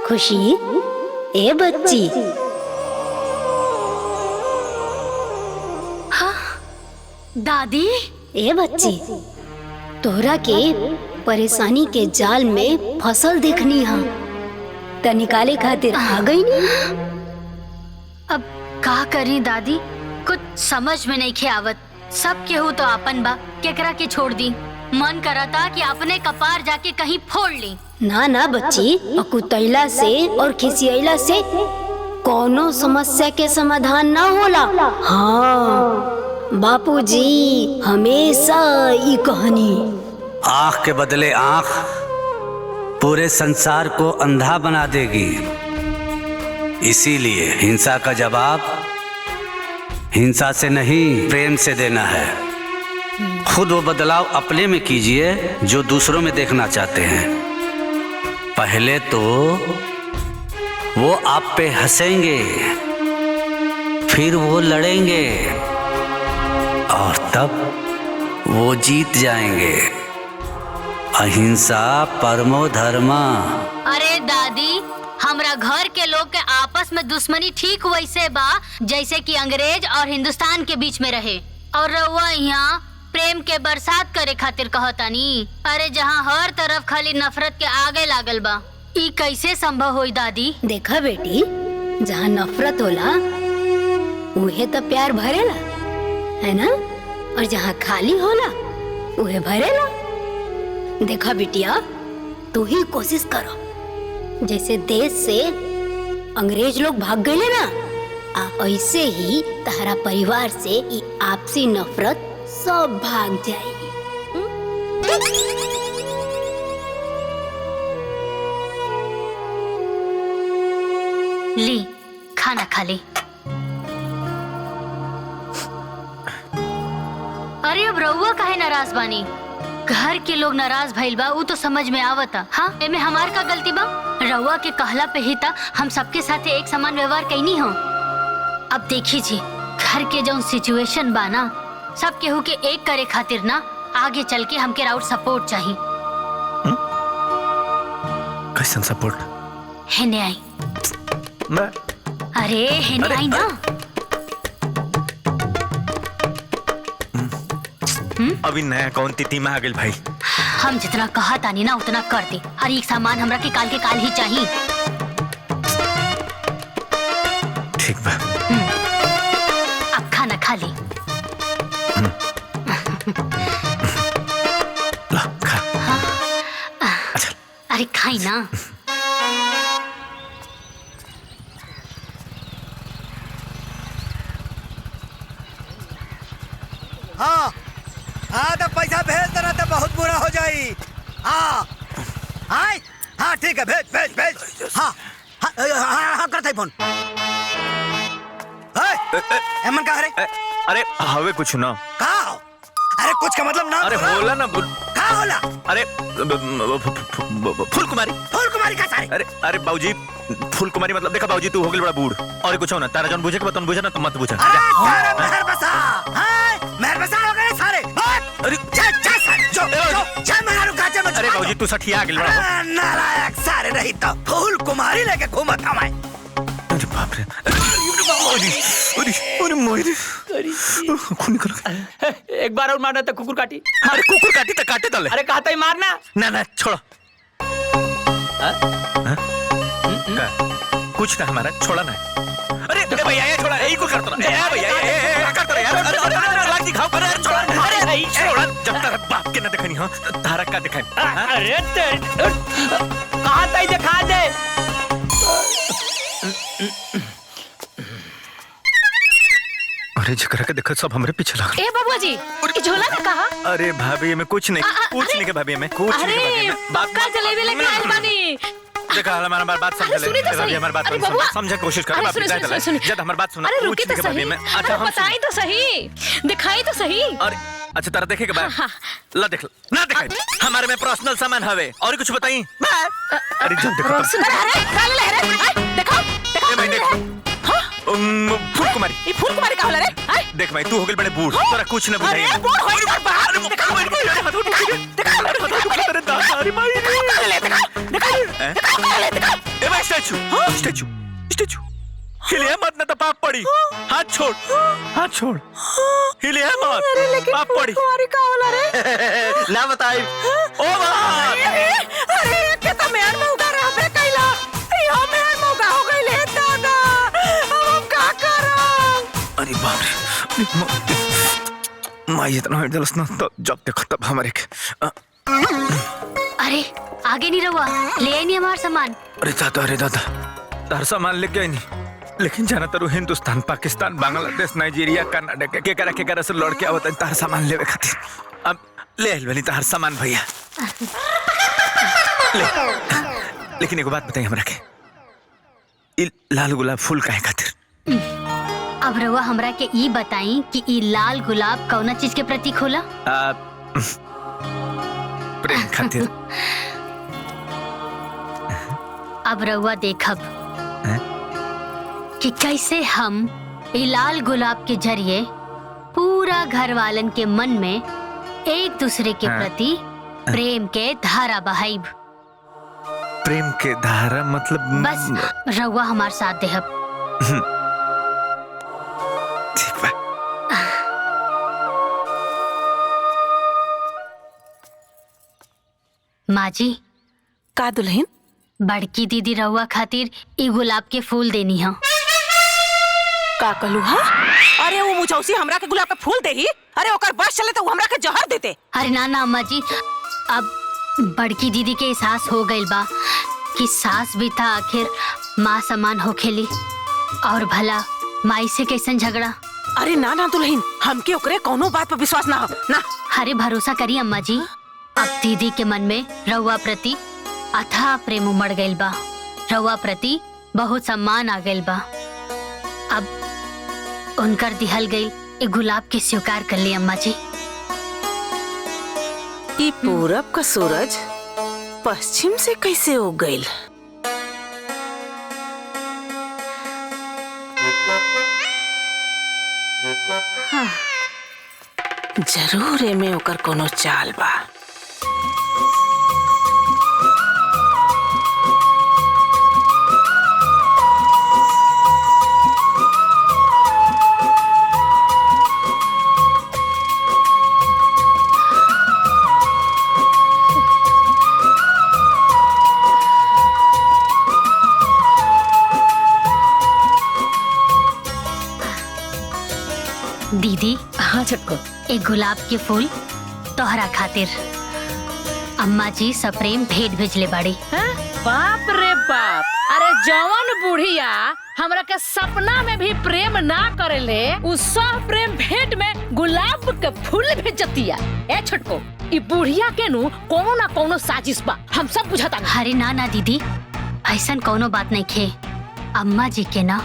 खुशी, ए बच्ची। हाँ, दादी। ए बच्ची, तोहरा के परेशानी के जाल में फसल देखनी है त निकाले खातिर आ गई नी। अब का करी दादी, कुछ समझ में नहीं खे आवत। सब केहू तो आपन बा, केकरा के छोड़ दी। मन करता कि अपने कपार जाके कहीं फोड़ ली। ना ना बच्ची, अकुतैला से और खिसियला से कोनो समस्या के समाधान ना होला। हाँ, बापूजी हमेशा ई कहानी। आँख के बदले आँख पूरे संसार को अंधा बना देगी। इसीलिए हिंसा का जवाब हिंसा से नहीं, प्रेम से देना है। खुद वो बदलाव अपने में कीजिए जो दूसरों में देखना चाहते हैं। पहले तो वो आप पे हंसेंगे, फिर वो लड़ेंगे और तब वो जीत जाएंगे। अहिंसा परमो धर्मा। अरे दादी, हमरा घर के लोग के आपस में दुश्मनी ठीक वैसे बा जैसे कि अंग्रेज और हिंदुस्तान के बीच में रहे। और रउआ यहाँ प्रेम के बरसात करे खातिर कहतानी। अरे जहाँ हर तरफ खाली नफरत के आगे लागल बा, ई कैसे संभव होई दादी? देखा बेटी, जहाँ नफरत होला उहे तो प्यार भरेला, है ना? और जहाँ खाली होला उहे भरेला। देखा बिटिया, तू ही कोशिश करो जैसे देश से अंग्रेज लोग भाग गए ना, ऐसे ही तारा परिवार से ई आपसी नफरत सब भाग जाएगी। ली, खाना खा ली। अरे अब रउआ काहे नाराज बानी? घर के लोग नाराज भइल बा, ऊ तो समझ में आवता। हाँ, एमे हमार का गलती बा? रउआ के कहला पे ही ता हम सबके साथे एक समान व्यवहार कैनी हो। अब देखी जी, घर के जो सिचुएशन बा ना, सब केहू के एक करे खातिर ना, आगे चल के हमके राउट सपोर्ट चाहिए। कैसन सपोर्ट? हेने आई। मैं? अरे हेने आई ना। अभी नया कौन तिथि में आ गई भाई? हम जितना कहा तानी ना उतना कर दे। हर एक सामान हमरा के काल ही चाहिए। ठीक बा। अब खाना खा ली। ला, खा। अरे खाई ना। हाँ हाँ, तो पैसा भेज देना तो बहुत बुरा हो जाई। हाँ हाँ हाँ, ठीक है, भेज भेज भेज। हाँ हाँ हाँ, हाँ करता है फोन। एमन कहाँ रे? अरे हवे कुछ ना। कहाँ हो? अरे कुछ का मतलब ना। अरे होला ना। कहाँ होला? अरे फूल कुमारी। फूल कुमारी का सारे? अरे अरे बाबूजी, फूल कुमारी मतलब देखा बाबूजी, तू हो गई बड़ा बूढ़। और कुछ हो ना, तारा जौन बुझे के बतन बुझे ना, तो मत बुझा। अरे मेहर बसा, मेहर बसा हो गए सारे। अरे जा जा सारे, जा मेरा रुका जा। अरे बाबूजी, तू सठिया गई बड़ा। नालायक सारे, नहीं तो फूल कुमारी लेके घूमत हमें। अरे बाप रे, अरे मोरी खून निकल गया। एक बार और मारना तो कुकुर काटी। अरे कुकुर काटी तो काटे दले। अरे कहता ही मारना। ना ना छोड़ो। कुछ ना हमारा, छोड़ा ना। अरे भैया ये छोड़ा, यही कुछ करता ना। भैया ये करता यार। अरे लाग दिखाओ। अरे छोड़ा। छोड़ा, जब तेरे बाप के न दिखानी हो तारा का दिखाई। अरे कहाँ तई दिखा दे। अरे जकरा के देखत सब हमरे पीछे लग। ए बबुआ जी ये झोला का कहा? अरे भाभी मैं कुछ नहीं के भाभी मैं कुछ नहीं के भाभी मैं बात का जलेबी लेके आइल बानी। देखा हमारा बात समझ ले भाभी हमारी बात समझ कोशिश कर भाभी जब हमारी बात सुना अरे रुकी कुछ तो नहीं के भाभी सही। मैं अच्छा हम बताई तो सही, दिखाई तो सही। और अच्छा तारा देखेगा बा ला देख ना दिखाई हमारे में पर्सनल सामान हवे और कुछ बताई। अरे जब देखो फूल कुमारी ये फूल कुमारी का होला रे? देख भाई तू हो गई बड़े बूढ़ तोरा कुछ न बुझाई। अरे बूढ़ होई तर बाहर स्टैचू स्टैचू हिले मत न तो पाप पड़ी। हाथ छोड़ हिले मत पाप पड़ी। कुमारी का होला रे? ना बताई ओ अरे के तो मेहर में उगा रहा बे कैला यो मेहर में उगा हो गई ले दादा अब हम का करम? अरे बाप रे माई इतना हो जलस ना तो जब देखो तब हमारे के अरे आगे नहीं रहुआ ले आई नहीं हमारा सामान। अरे दादा तार सामान लेके आई नहीं लेकिन जाना तारू हिंदुस्तान पाकिस्तान बांग्लादेश नाइजीरिया कर्नाटक के करा से लौट के आवत तार सामान लेवे खातिर अब ले आइल बनी तार सामान भैया लेकिन एगो बात बताई हमरा के लाल गुलाब फूल काहे खातिर? अब रहुआ हमरा के ई बताई कि ई लाल गुलाब कौना चीज के प्रतीक होला? प्रेम खातिर। अब रहुआ देखब कि कैसे हम ई लाल गुलाब के जरिए पूरा घर वालन के मन में एक दूसरे के प्रति प्रेम के धारा बहाइब। प्रेम के धारा मतलब बस रहुआ हमार साथ देहब। ठीक बा। माँ जी का दुल्हन बड़की दीदी रहुआ खातिर ई गुलाब के फूल देनी है। का कहलू हा? अरे वो मुचौसी हमरा के गुलाब का फूल देही? अरे ओकर बस चले तो हमरा के जहर देते। अरे ना अम्मा जी अब बड़की दीदी के एहसास हो गइल बा कि सास भी था आखिर माँ समान होखेली और भला माई से कैसन झगड़ा। अरे ना दुल्हन हमके ओकरे कोनो बात पर विश्वास ना हो ना। अरे भरोसा करिए अम्मा जी अब दीदी के मन में रहुआ प्रति अथाह प्रेम उमड़ गइल बा, रहुआ प्रति बहुत सम्मान आ गइल बा। अब उनकर दिहल गई एक गुलाब के स्वीकार कर ली अम्मा जी। ई पूरब का सूरज पश्चिम से कैसे उग गइल? हाँ। जरूर एमे ओकर कोनो चाल बा। दीदी हाँ छटको एक गुलाब के फूल तोहरा खातिर अम्मा जी सप्रेम भेंट भेजले बाड़ी। बाप रे बाप, अरे जवान बुढ़िया हमरा के सपना में भी प्रेम ना करेले उ सब प्रेम भेंट में गुलाब के फूल भेजतिया। ए छटको ई बुढ़िया के नु कोनो ना कोनो साजिश बा, हम सब बुझता। अरे ना दीदी ऐसन कोनो बात नहीं खे। अम्मा जी के ना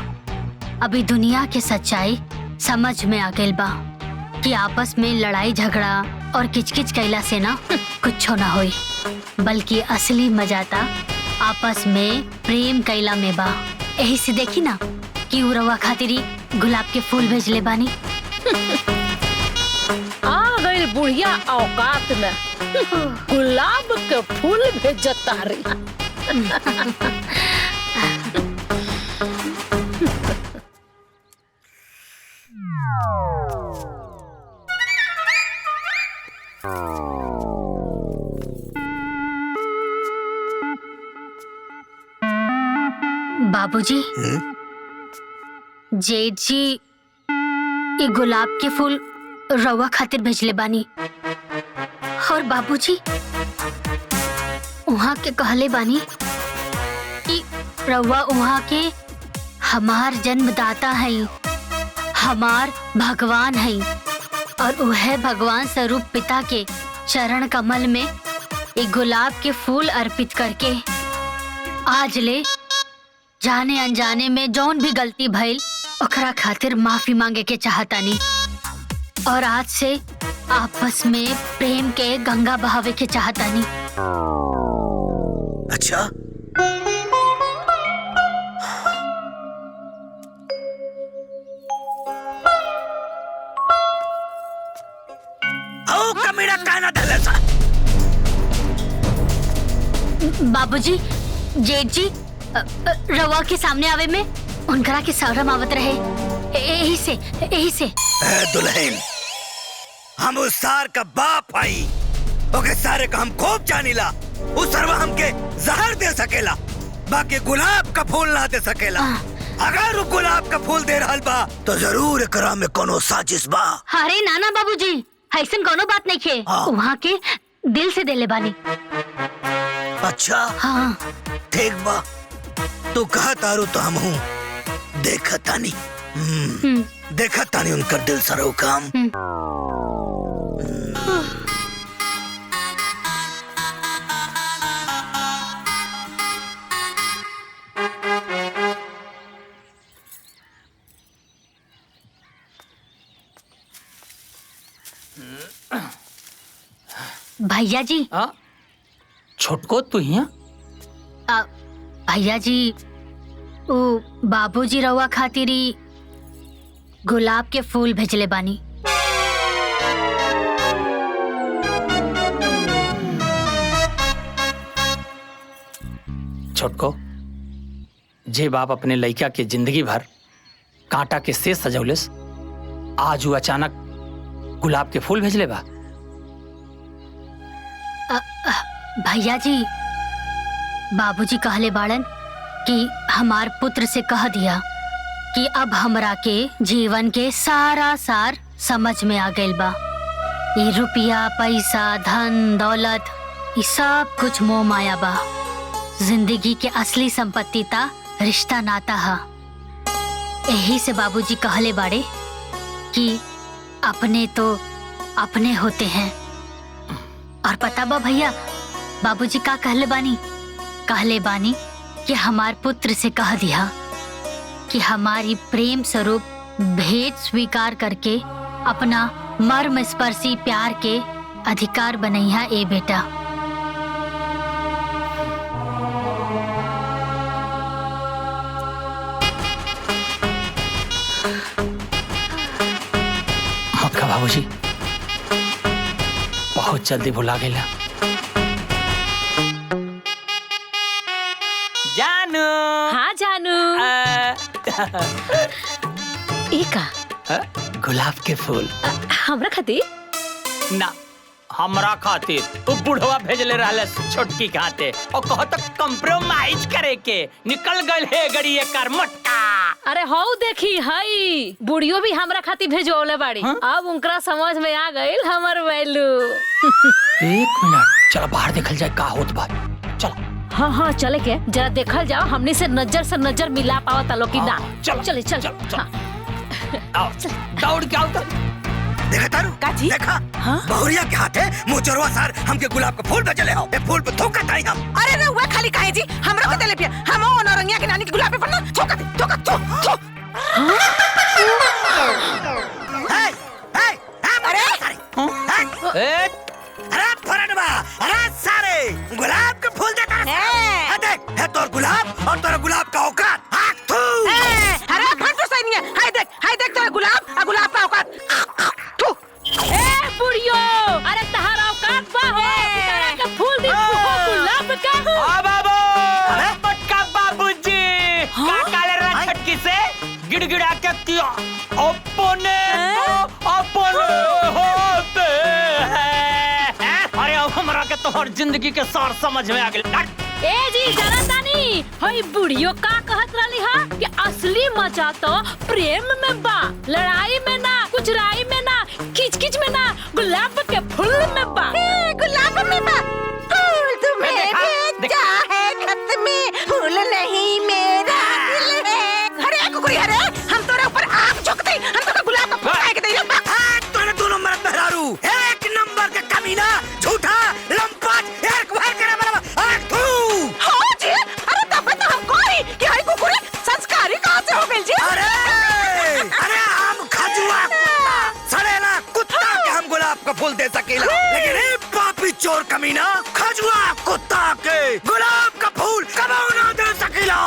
अभी दुनिया के सच्चाई समझ में आ गइल बा कि आपस में लड़ाई झगड़ा और किचकिच कैला से ना कुछ ना होई, बल्कि असली मजा ता आपस में प्रेम कैला में बा। यही से देखी ना कि उरवा खातिरी गुलाब के फूल भेजले बानी। आ गई बुढ़िया औकात में गुलाब के फूल भेजता रही। बाबूजी जेठ जी ये गुलाब के फूल रउआ खातिर भेजले बानी। और बाबूजी वहाँ के कहले बानी कि रउआ वहाँ के हमार जन्मदाता है, हमार भगवान है, और वह भगवान स्वरूप पिता के चरण कमल में एक गुलाब के फूल अर्पित करके आज ले जाने अनजाने में जौन भी गलती भइल ओकरा खातिर माफी मांगे के चाहतानी, और आज से आपस में प्रेम के गंगा बहावे के चाहतानी। अच्छा, मेरा काना धलसा। बाबूजी, जेठ जी रवा के सामने आवे में उनकरा के शर्म आवत रहे, यही से। दुल्हन, हम उस सार का बाप आई, ओके सारे का हम खूब जानीला। उस सरवा हमके जहर दे सकेला, बाकी गुलाब का फूल ना दे सकेला। अगर वो गुलाब का फूल दे रहल बा तो जरूर एकरा में कोनो साजिश बा। अरे नाना बाबूजी, ऐसन कोनो बात नहीं खे, वहाँ के दिल से देले बानी। अच्छा, हाँ ठीक बा, तू कहा तारू तो हम हूँ देखतानी। देखतानी उनका दिल सरो काम। भैया जी। छोटको तू ही? भैया जी, वो बाबूजी रवा खातिरी गुलाब के फूल भेजले बानी। छोटको, जे बाप अपने लड़का के जिंदगी भर कांटा के से सजौलेस, आज वो अचानक गुलाब के फूल भेजले बा। भैया जी, बाबूजी कहले बाड़न कि हमार पुत्र से कह दिया कि अब हमरा के जीवन के सारा सार समझ में आ गइल बा। ये रुपया पैसा धन दौलत ये सब कुछ मोह माया बा। जिंदगी के असली संपत्ति ता रिश्ता नाता हा। यही से बाबूजी कहले बाड़े कि अपने तो अपने होते हैं। और पता बा भैया, बाबूजी का कहले बानी कि हमार पुत्र से कह दिया कि हमारी प्रेम स्वरूप भेद स्वीकार करके अपना मर्म स्पर्शी प्यार के अधिकार बनैया ए बेटा। आपका बाबूजी बहुत जल्दी भुला गया। जानू। हाँ जानू। गुलाब के फूल हमरा खातिर ना, हमरा खातिर वो बुढ़वा भेजले रहले छोटकी खाते और कहत कंप्रोमाइज करे के निकल गए है गड़ी एकर मटका। अरे हो देखी हई बुढ़ियो भी हमरा खातिर भेजोले बाड़ी। अब उनकरा समझ में आ गइल हमर वैल्यू। एक मिनट, चलो बाहर देखल जाए का होत बा। चलो। हाँ चले के जरा देखल जाओ, हमने से नजर मिला पावत लो कि ना। चले चल। आओ दौड़ के आओ। देखा तारू? देखा? बहुरिया के हाथे मुचरवा सार हमके गुलाब का फूल भेजले हो। ए फूल पे थोका ताई हम। अरे रे हुआ खाली काहे जी? हमरा को देले पिया। हम ओ नौरंगिया के नानी के गुलाब पे पड़ना थोका थो। अरे फरनवा, अरे सारे गुलाब के फूल देता है। देख, है तोर गुलाब और तोरा गुलाब का औकात। अरे फंटू सही नहीं है। हाय देख तेरा गुलाब और गुलाब का औकात। ए बुढ़ियो, अरे तहारा औकात बा हो तेरा के फूल दी गुलाब का हो। बाबू, अरे पटका बाबूजी का काले रा छटकी से गिड़गिड़ा के किया अपने होते हैं। अरे अब हमरा के तोहर जिंदगी के सार समझ में आ गेल। ए जी जरा तानी, हई बुढ़ियो का कहत रहली हा कि असली मजा तो प्रेम में बा, लड़ाई में ना, कुछ राई में ना, किच किच में ना गुलाब के फूल में बा। गुलाब में बा फूल तुम्हें भेजा है खत में, फूल नहीं मेरा दिल है। अरे कुकुरी अरे हम तोरे ऊपर आग झोंक दे, हम तोरे गुलाब का फूल फेंक दे। तोने दोनों मरद मेहरारू एक नंबर का कमीना, झूठा, लंपट, एक बार करे बराबर आग तू। हाँ जी, अरे तब तो हमको ही कि हाय कुकुरी संस्कारी कहाँ से हो गई जी? अरे हम खजुआ कुत्ता, सड़ेला कुत्ता के हम गुलाब का फूल दे सकेला, लेकिन ए पापी चोर कमीना खजुआ कुत्ता के गुलाब का फूल कबो ना दे सकेला।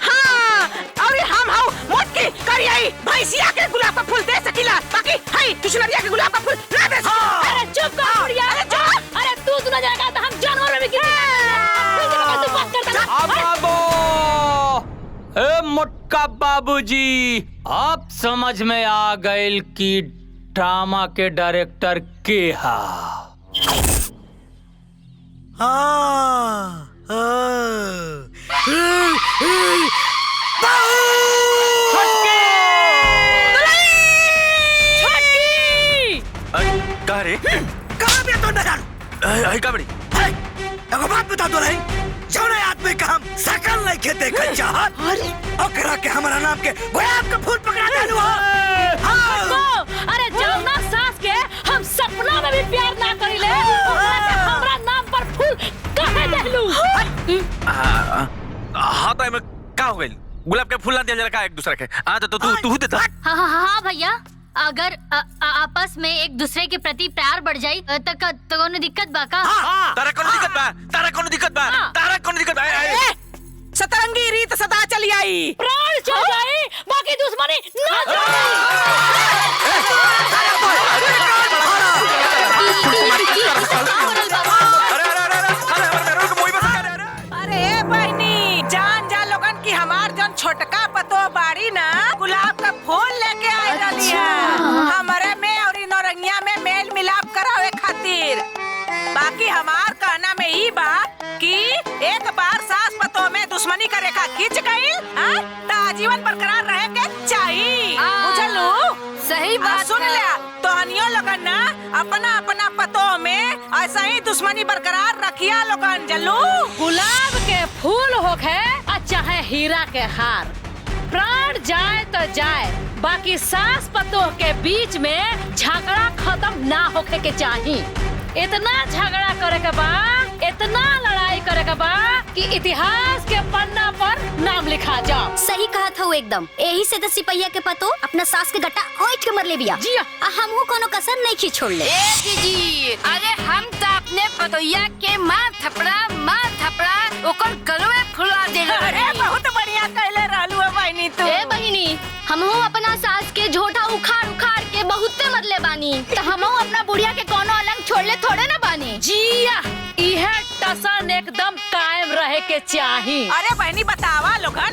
हाँ, अरे हम हाउ मोटकी करियाई भैंसिया के गुलाब का फूल दे सकीला, बाकी हाय दुश्मनिया के गुलाब का फूल ना दे सकीला। अरे चुप कर बुढ़िया, अरे चुप। अरे तू सुना जाएगा तो हम जानवर में भी गिर जाएंगे। तू बात करता है। ए मोटका बाबूजी, अब समझ में आ गइल कि ड्रामा के डायरेक्टर के हा। कहाँ रे? कहाँ पे तो नजर? आई का बड़ी? एगो बात बता दो रही, जौने आदमी का हम सकल नहीं के देखल चाहत, ओकरा के हमारा नाम के गुलाब का फूल पकड़ा देलू हो। अरे जौना सास के हम सपना में भी प्यार ना करिले, ओकरा के हमरा नाम पर फूल काहे देलू? हाँ तो एमे का हो गइल? गुलाब के फूल ना दिया जरा एक दूसरे के। आ तो तू देता। हाँ भैया, अगर आपस में एक दूसरे के प्रति प्यार बढ़ जाई तो कोनो दिक्कत बा का? तारा कोनो दिक्कत बा? तारा कोनो दिक्कत बा? तारा कोनो दिक्कत बा? सतरंगी रीत सदा चली आई, प्राण चल जाए बाकी दुश्मनी ना जाए। अरे बहनी जान जा लोगन की हमार जन छोटका पतो बाड़ी ना गुलाब का फूल लेके आई रही है हमारे में और नौरंगिया में मेल मिलाप करावे खातिर। बाकी हमार कहना में ही बात कि एक बार सास पतो में दुश्मनी का रेखा खींच गई तो आजीवन बरकरार रहे के चाहिए। बुझलू? सही बात सुन लिया तो हनियो लगन ना अपना अपना पतो में ऐसा ही दुश्मनी बरकरार रखिया लोगन। जल्लू गुलाब के फूल होखे और चाहे हीरा के हार, प्राण जाए तो जाए, बाकी सास पतोह के बीच में झगड़ा खत्म ना होखे के चाहिए। इतना झगड़ा करे के बा, इतना लड़ाई करे के बा कि इतिहास के पन्ना पर नाम लिखा जाओ। सही कहा था वो एकदम। यही से तो सिपहिया के पतो अपना सास के गट्टा ओइट के मर ले बिया। जी हमहू कोनो कसर नहीं की छोड़ ले। ए जीजी, अरे हम तो अपने पतोइया के मार थपड़ा ओकर गलवे खुला देले। अरे बहुत बढ़िया कहले रहलू है बहनी तू। ए बहिनी, हमहू अपना सास के झोटा उखाड़ उखाड़ के बहुते मरले बानी, तो हमहू अपना बुढ़िया के कोनो अलंग छोड़ले थोड़े ना बानी। जिया इहे टसन एकदम कायम रहे के चाहिए। अरे बहनी बतावा लोगन,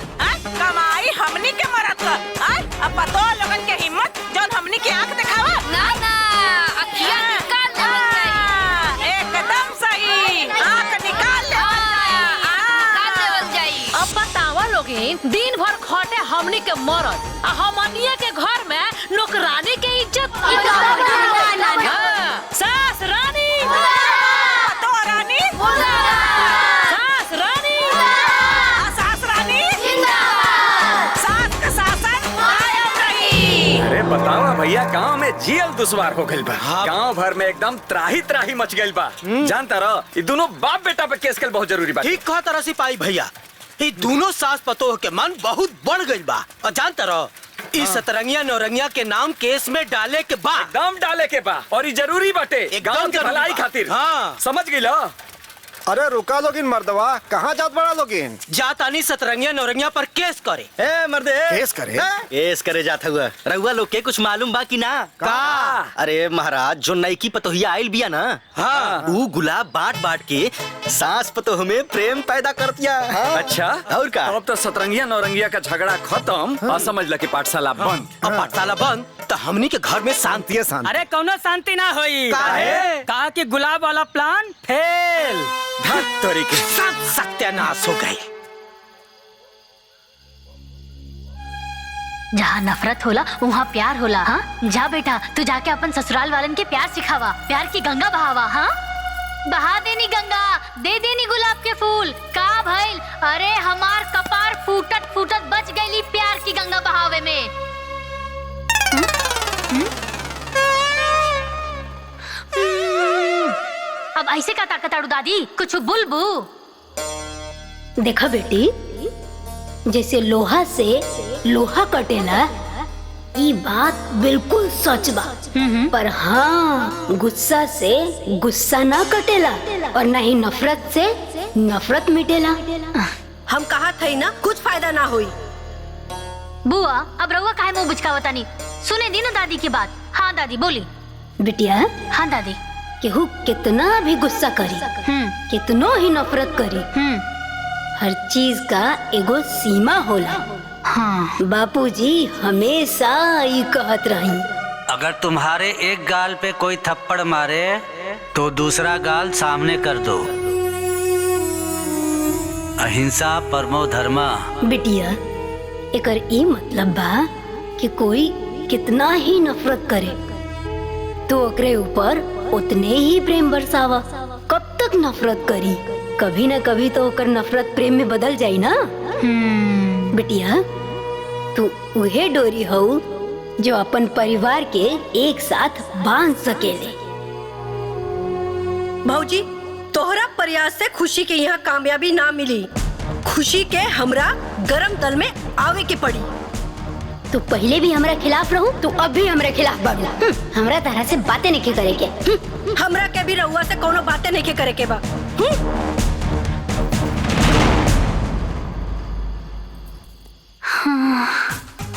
कमाई हमनी के मरत अब पतो लोगन के हिम्मत जौन हमनी के आंख दिखावा ना अखियां निकाल एकदम सही, आंख निकाल जाई। अब बतावा लोगिन, दिन भर खटे हमनी के मरद आ हमनिया के घर में नौकरानी के इज्जत। सास रानी, तो रानी, सास रानी, सास रानी, सास का शासन कायम रही। अरे बताओ भैया, गांव में जियल दुश्वार हो गइल बा। गांव भर में एकदम त्राही त्राही मच गइल बा। जानता रहो, ये दोनों बाप बेटा पे केस कल बहुत जरूरी बा। ठीक कहा तरह सिपाही भैया, ये दोनों सास पतोह के मन बहुत बढ़ गई बा। और जानता रहो, इस सतरंगिया नौरंगिया के नाम केस में डाले के बा। एकदम डाले के बा, और ये जरूरी बाटे गांव की भलाई खातिर। हाँ समझ गई लो। अरे रुका लोगिन मर्दवा, कहाँ जात बड़ा लोगिन? जातानी सतरंगिया नौरंगिया पर केस करे। ए मर्दे, केस करे? केस करे जाता हुआ रहुआ लोग के कुछ मालूम बा कि ना? का? अरे महाराज, जो नईकी पतोहिया आइल बिया ना, हाँ, वो गुलाब बांट बांट के सास पतोह में प्रेम पैदा कर दिया। हाँ? अच्छा, और का? अब तो सतरंगिया नौरंगिया का झगड़ा खत्म और समझ ल कि पाठशाला बंद। अब पाठशाला बंद तो हमनी के घर में शांति है। शांति अरे कौनो शांति ना होई। कहा कि गुलाब वाला प्लान फेल। तरीके सब सत्यानाश हो गए। जहाँ नफरत होला वहाँ प्यार होला। हाँ जा बेटा, तू जाके अपन ससुराल वालन के प्यार सिखावा, प्यार की गंगा बहावा। हाँ बहा देनी गंगा, दे देनी गुलाब के फूल। का भइल? अरे हमार कपार फूटत फूटत बच गईली प्यार की गंगा बहावे में। अब ऐसे का ताकत आड़ू दादी, कुछ बुलबू। देखा बेटी, जैसे लोहा से लोहा कटेला, ये बात बिल्कुल सच बा। पर हाँ, गुस्सा से गुस्सा ना कटेला और न ही नफरत से नफरत मिटेला। हम कहा थे ना, कुछ फायदा ना हुई। बुआ अब रउआ काहे मुंह बिचकावता नहीं? सुने दी ना दादी की बात। हाँ दादी बोली। बिटिया। हाँ दादी। केहू कितना भी गुस्सा करी, कितनो ही नफरत करी, हर चीज का एगो सीमा होला। हाँ बापूजी हमेशा ये कहत रही, अगर तुम्हारे एक गाल पे कोई थप्पड़ मारे तो दूसरा गाल सामने कर दो। अहिंसा परमो धर्मा। बिटिया एकर ई मतलब बा कि कोई कितना ही नफरत करे तो ओकरे ऊपर उतने ही प्रेम बरसावा। कब तक नफरत करी? कभी न कभी तो ओकर नफरत प्रेम में बदल जाई ना। बिटिया तू उहे डोरी हो जो अपन परिवार के एक साथ बांध सकेले। भौजी तोहरा प्रयास से खुशी के यहाँ कामयाबी ना मिली। खुशी के हमरा गरम दल में आवे के पड़ी। तू पहले भी हमरा खिलाफ रहू, तू अब भी हमरा खिलाफ बाबू। हमरा तरह से बातें नहीं करे के। हमरा के भी रउआ से कोनो बातें नहीं करे के बा।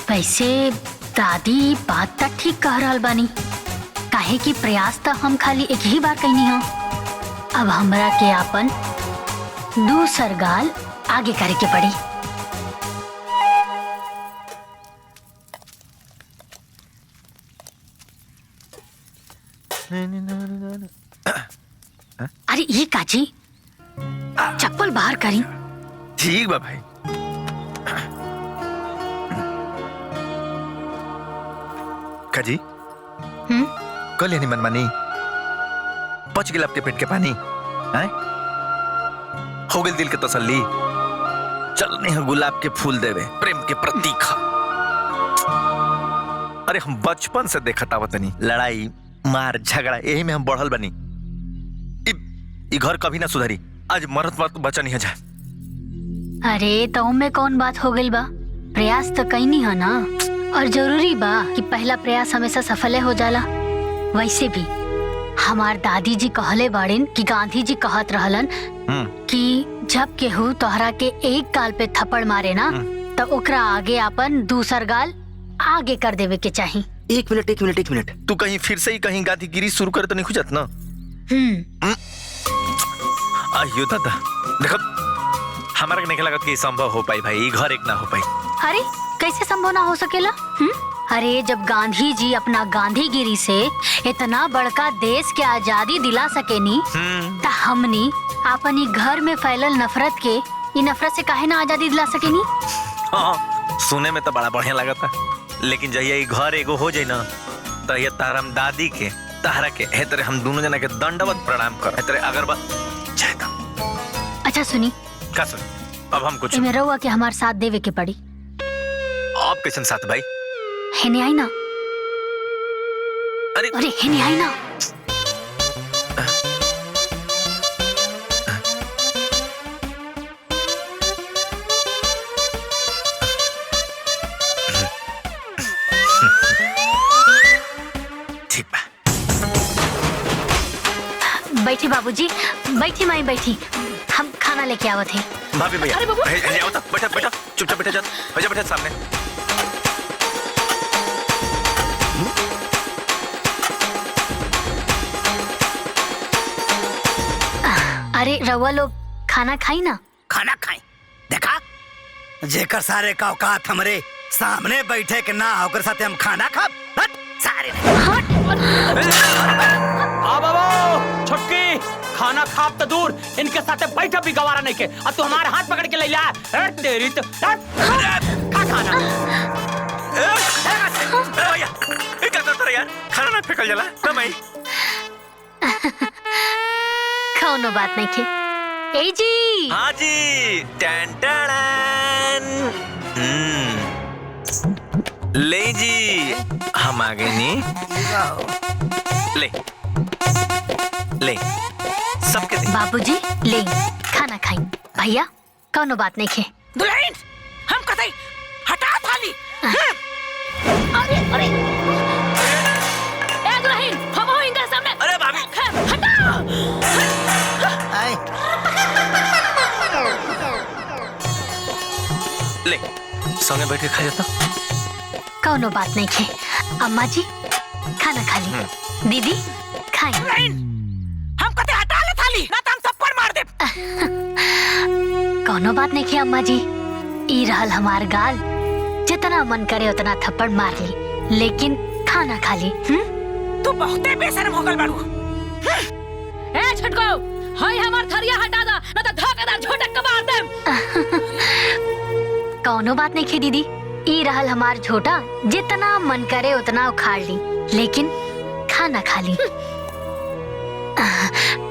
वैसे दादी बात तो ठीक कह रहल बानी, काहे कि प्रयास तो हम खाली एक ही बार कहनी हो। अब हमरा के अपन दूसर गाल आगे करे के पड़ी। अरे ये काजी, चप्पल बाहर करी। ठीक बा भाई। काजी कल यानी मनमानी पच गिल आपके पेट के पानी आए? हो गई दिल के तसल्ली। चलने हैं गुलाब के फूल देवे, प्रेम के प्रतीक। अरे हम बचपन से देखत आवतनी लड़ाई मार झगड़ा, यही में हम बढ़ल बनी। ई घर कभी ना सुधरी। आज मरत मरत बचा नहीं है जा। अरे तो में कौन बात हो गई बा? प्रयास तो कहीं नहीं है ना, और जरूरी बा कि पहला प्रयास हमेशा सफल हो जाला। वैसे भी हमार दादी जी कहले बाड़िन कि गांधी जी कहत रहलन कि जब केहू तोहरा के एक गाल पे थप्पड़ मारे ना, तब ओकरा आगे अपन दूसर गाल आगे कर देवे के चाहिए। एक मिनट तू कहीं फिर से ही कहीं गांधीगिरी शुरू करे तो नहीं खुजत ना? आयो दादा देखो, हमारा नहीं लगत कि संभव हो पाई भाई, घर एक ना हो पाई। अरे कैसे संभव ना हो सकेला? अरे जब गांधी जी अपना गांधीगिरी से इतना बड़का देश के आजादी दिला सकेनी, तो हमनी अपनी घर में फैलल नफरत के, ये नफरत से काहे ना आजादी दिला सकेनी? हाँ, सुने में तो बड़ा बढ़िया लगता, लेकिन जहिया ये घर एगो हो जाए ना, तो ये तारम दादी के तारा के हेतरे हम दोनों जना के दंडवत प्रणाम कर हेतरे अगरबत्ती। अच्छा सुनी का सुनी? अब हम कुछ में रहुआ के हमारे साथ देवे के पड़ी। आप कैसन साथ भाई? हेने आई ना। अरे हेने आई ना। ठीक बा। बैठी बाबूजी, बैठी माई बैठी, हम खाना लेके आवत हैं। भाभी भैया, बैठा बैठा चुपचाप बैठा जा, बैठा सामने। अरे रवा लोग खाना खाई ना। खाना खाई? देखा जेकर सारे का औकात हमरे सामने बैठे के ना होकर साथे हम खाना खा सारे। छुटकी खाना खाप तो दूर, इनके साथे बैठा भी गवारा नहीं के, अब तू हमारे हाथ पकड़ के ले जा। तेरी तो खा खाना। फेंकल जाला ना माई। कौनो बात नहीं खे। ए जी। हाँ जी। टन टन। ले जी हम आ गए नी। ले ले सबके दे। बाबूजी ले खाना खाई। भैया कौनो बात नहीं खे। दुल्हन हम कतई हटा थाली। अरे अरे ए दुल्हन हम हो इनके सामने। अरे भाभी हटा। ले संगे बैठ के खा जाता। कौनो बात नहीं खे। अम्मा जी खाना खा ली। दीदी खाई। हम कते हटा ले थाली ना तो हम थप्पड़ मार दे। कौनो बात नहीं खे अम्मा जी। ई रहल हमार गाल, जितना मन करे उतना थप्पड़ मार ली, लेकिन खाना खा ली। तू बहुते बेशर्म हो गल बाड़ू। ए छटको हाय हमार थरिया हटा दा ना तो धोखेदार झोटक के मार देम। कौनो बात नहीं खे दीदी। ई रहल हमार झोटा, जितना मन करे उतना उखाड़ ली, लेकिन खाना खा ली।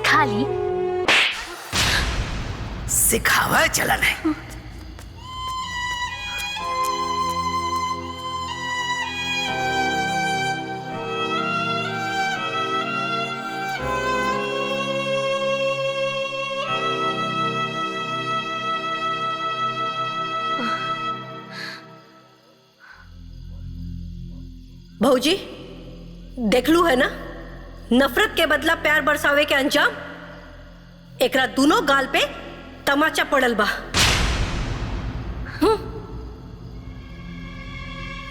खा ली। सिखावा चलन है। भौजी देख लू है ना, नफरत के बदला प्यार बरसावे के अंजाम। एकरा दोनों गाल पे तमाचा पड़ल बा।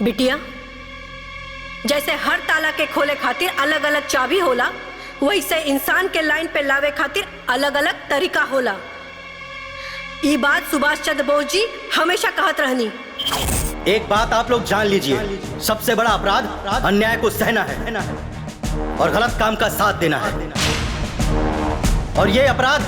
बिटिया, जैसे हर ताला के खोले खातिर अलग अलग चाबी होला, वैसे इंसान के लाइन पे लावे खातिर अलग अलग तरीका होला। ये बात सुभाष चंद्र बोस जी हमेशा कहत रहनी। एक बात आप लोग जान लीजिए, सबसे बड़ा अपराध अन्याय को सहना है और गलत काम का साथ देना है। और ये अपराध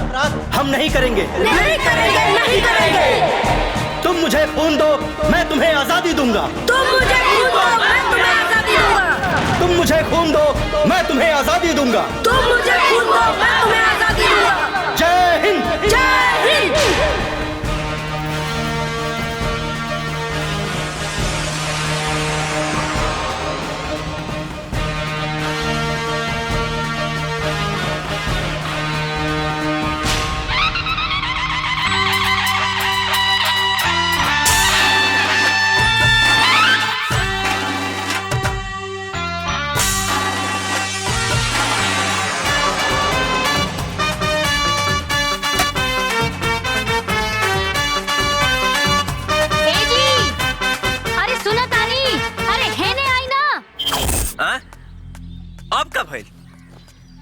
हम नहीं करेंगे। नहीं करेंगे, नहीं करेंगे। तुम मुझे खून दो, मैं तुम्हें आजादी दूंगा। तुम मुझे खून दो, मैं तुम्हें आजादी दूंगा। तुम मुझे खून दो, मैं तुम्हें आजादी दूंगा। तुम मुझे खून दो, मैं तुम्हें आजादी दूंगा। जय हिंद। जय हिंद। अब कब है?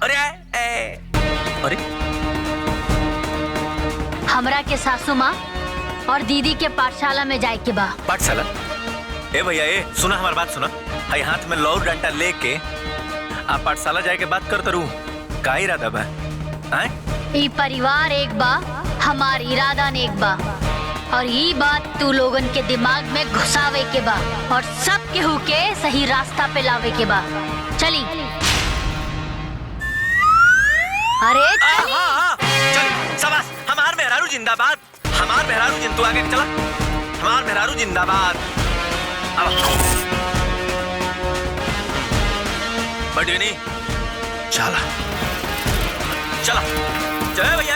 अरे अरे हमरा के सासू माँ और दीदी के पाठशाला में जाए के बा। पाठशाला? ए भैया ए सुना हमारी बात सुना। हाई हाथ में लौर डंडा लेके आप पाठशाला जाए के बात करते रहूं। का इरादा बा? ई परिवार एक बा, हमार इरादा ने एक बा, और ये बात तू लोगन के दिमाग में घुसावे के बा और सब केहू के सही रास्ता पे लावे के बा। चली। अरे चली शाबाश। हमार मेहरारू जिंदाबाद। हमार मेहरारू जिंदू आगे चला। हमार मेहरारू जिंदाबाद। बटनी चला चला। जय भैया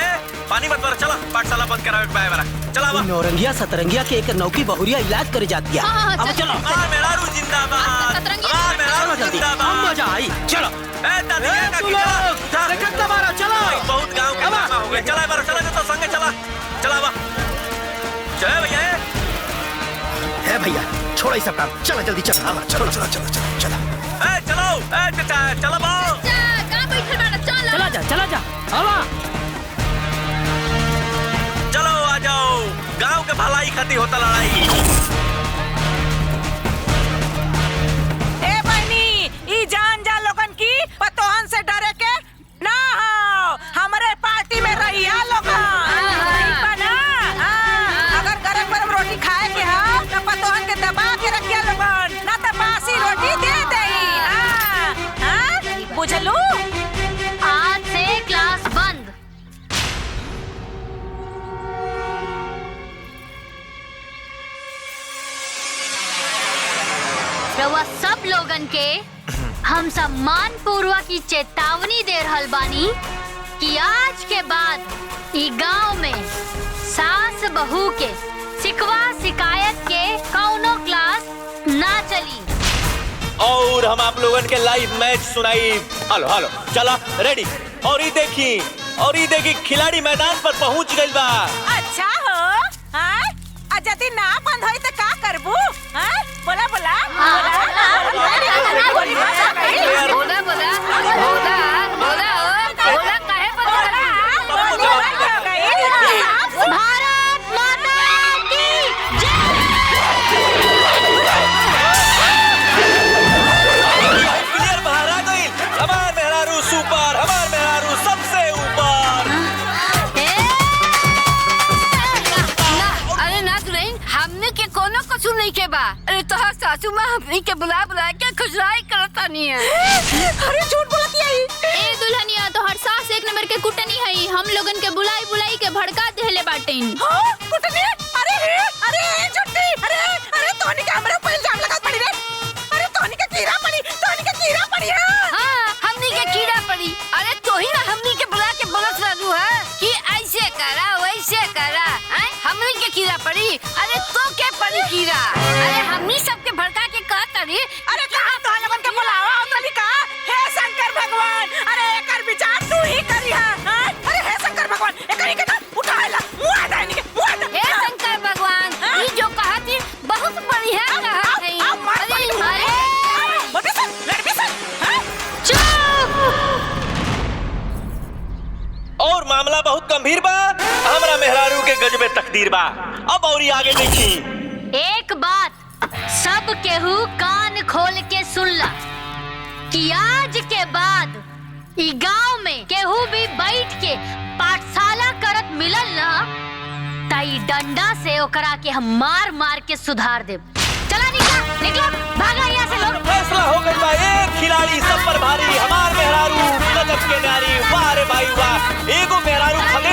पानी मत मार। चला पाठशाला बंद करावे पाए वाला। चला बा। नौरंगिया सतरंगिया के एक नौकी बहुरिया इलाज करे जाती है। अब चलो। हमार मेहरारू जिंदाबाद। हमार मेहरारू जिंदाबाद। मजा आई। चलो ए दादिया का चला। रखत मारा चलो। बहुत गांव के मामा हो गए। चला बार चला तो संगे चला। चला बा। जय भैया है भैया छोड़ा ही सब काम। चला जल्दी चला। चलो चला चला चला चला। ए चलो ए चाचा चलो बा। कहां बैठे बाड़ा? चल चला जा चला जा। आवा चलो आ जाओ। गांव के भलाई खातिर होता लड़ाई। ए बहनी ई जान जा लोगन की पतोहन से डरे के ना हो। हमारे पार्टी में रही है लोगन। अगर गरम गरम रोटी खाए के हो तो पतोहन के दबा के रखिए लोगन, ना तो बासी रोटी दे दे। रउआ सब लोगन के हम सम्मान पूर्वक की चेतावनी दे रहल बानी कि आज के बाद ई गांव में सास बहू के शिकवा शिकायत के कौनो क्लास ना चली। और हम आप लोगन के लाइव मैच सुनाई। हेलो हेलो चला रेडी। और ये देखी खिलाड़ी मैदान पर पहुंच गइल बा। अच्छा हो हां अजती ना बंद होई त का करबू हां बोला बोला काहे भारत माता की प्लेयर बाहर आ गई। हमार मेहरारू सुपर, हमार मेहरारू सबसे ऊपर। अरे ना सुनाई हमने के कोनो कसूर नहीं के बा। अरे तोहर सासू माँ हमनी के बुला के खुशराई करता नहीं है। अरे झूठ बोलती है ए दुल्हनिया तोहर सास एक नंबर के कुटनी है। हम लोगन के बुलाई के भड़का देले बाटेन। हां कुटनी अरे झूठी अरे तोनी के हमरा पे इल्जाम लगा पड़ी रे। अरे तोनी के कीड़ा पड़ी हां हमनी के कीड़ा पड़ी। अरे तो ही ना हमनी के बुला के बोलत रहलू है कि ऐसे करा वैसे करा हमनी के कीड़ा पड़ी। अरे तो के पड़ी कीड़ा। अरे हमनी सबके भड़का के कहत रही। अरे कहां तो लोगन के बुलावा तनी का हे शंकर भगवान। अरे एकर विचार तू ही करी है। अरे हे शंकर भगवान एकरी के उठाएला मुआ दानी के मुआ दा। हे शंकर भगवान ये जो कहा थी बहुत बढ़िया कहा है। अरे और मामला बहुत गंभीर बा। हमरा मेहरारू के गजबे तकदीर बा। अब और आगे देखी। एक बात सब केहू कान खोल के सुन ला कि आज के बाद ई गांव में केहू भी बैठ के पाठशाला करत मिलल ना ताई डंडा से ओकरा के हम मार मार के सुधार देब। चला निकला भागा यहाँ से लोग। फैसला हो गई बा। एक खिलाड़ी सब पर भारी हमार मेहरारू गजब के नारी। वाह रे भाई वाह। एगो मेहरारू खले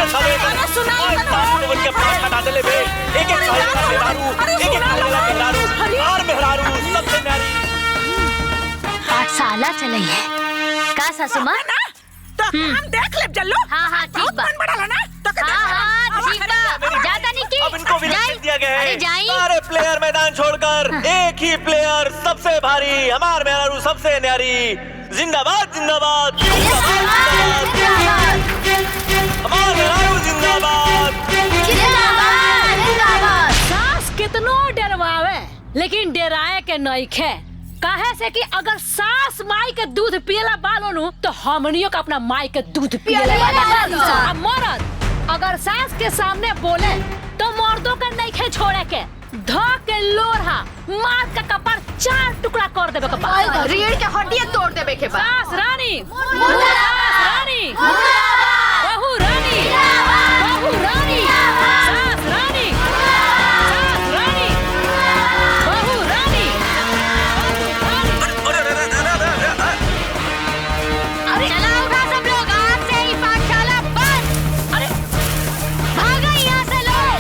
लोगन के पास हटा देले बे। एक भाई का मेहरारू एक मेहरारू और मेहरारू सबसे नारी। पाठशाला चली है का सासू माँ? तो हम देख ले जल्लू। हाँ ठीक बा। बड़ा ना तो ठीक बा। जाता नहीं की अब इनको भी दिया गया है। अरे जाई। सारे प्लेयर मैदान छोड़कर एक ही प्लेयर सबसे भारी हमार मेहरारू सबसे न्यारी। जिंदाबाद जिंदाबाद हमार मेहरारू जिंदाबाद। सास कितनो डरवावे लेकिन डराए के नइखे। काहे से कि अगर सास माई के दूध पियला बालोनु तो हमनियों का अपना माई के दूध पियले वाला। मर्द अगर सास के सामने बोले तो मर्दों का नइखे छोड़े के। ध के लोरहा मार का कपार 4 टुकड़ा कर देबे के बा। रीढ़ के हड्डियां तोड़ देबे के बा। सास रानी रानी बहू रानी बहू रानी सास रानी सास रानी बहू रानी। अरे चला उठा सब लोग। आज से ही पाठशाला बंद। अरे भागा यहाँ से लोग।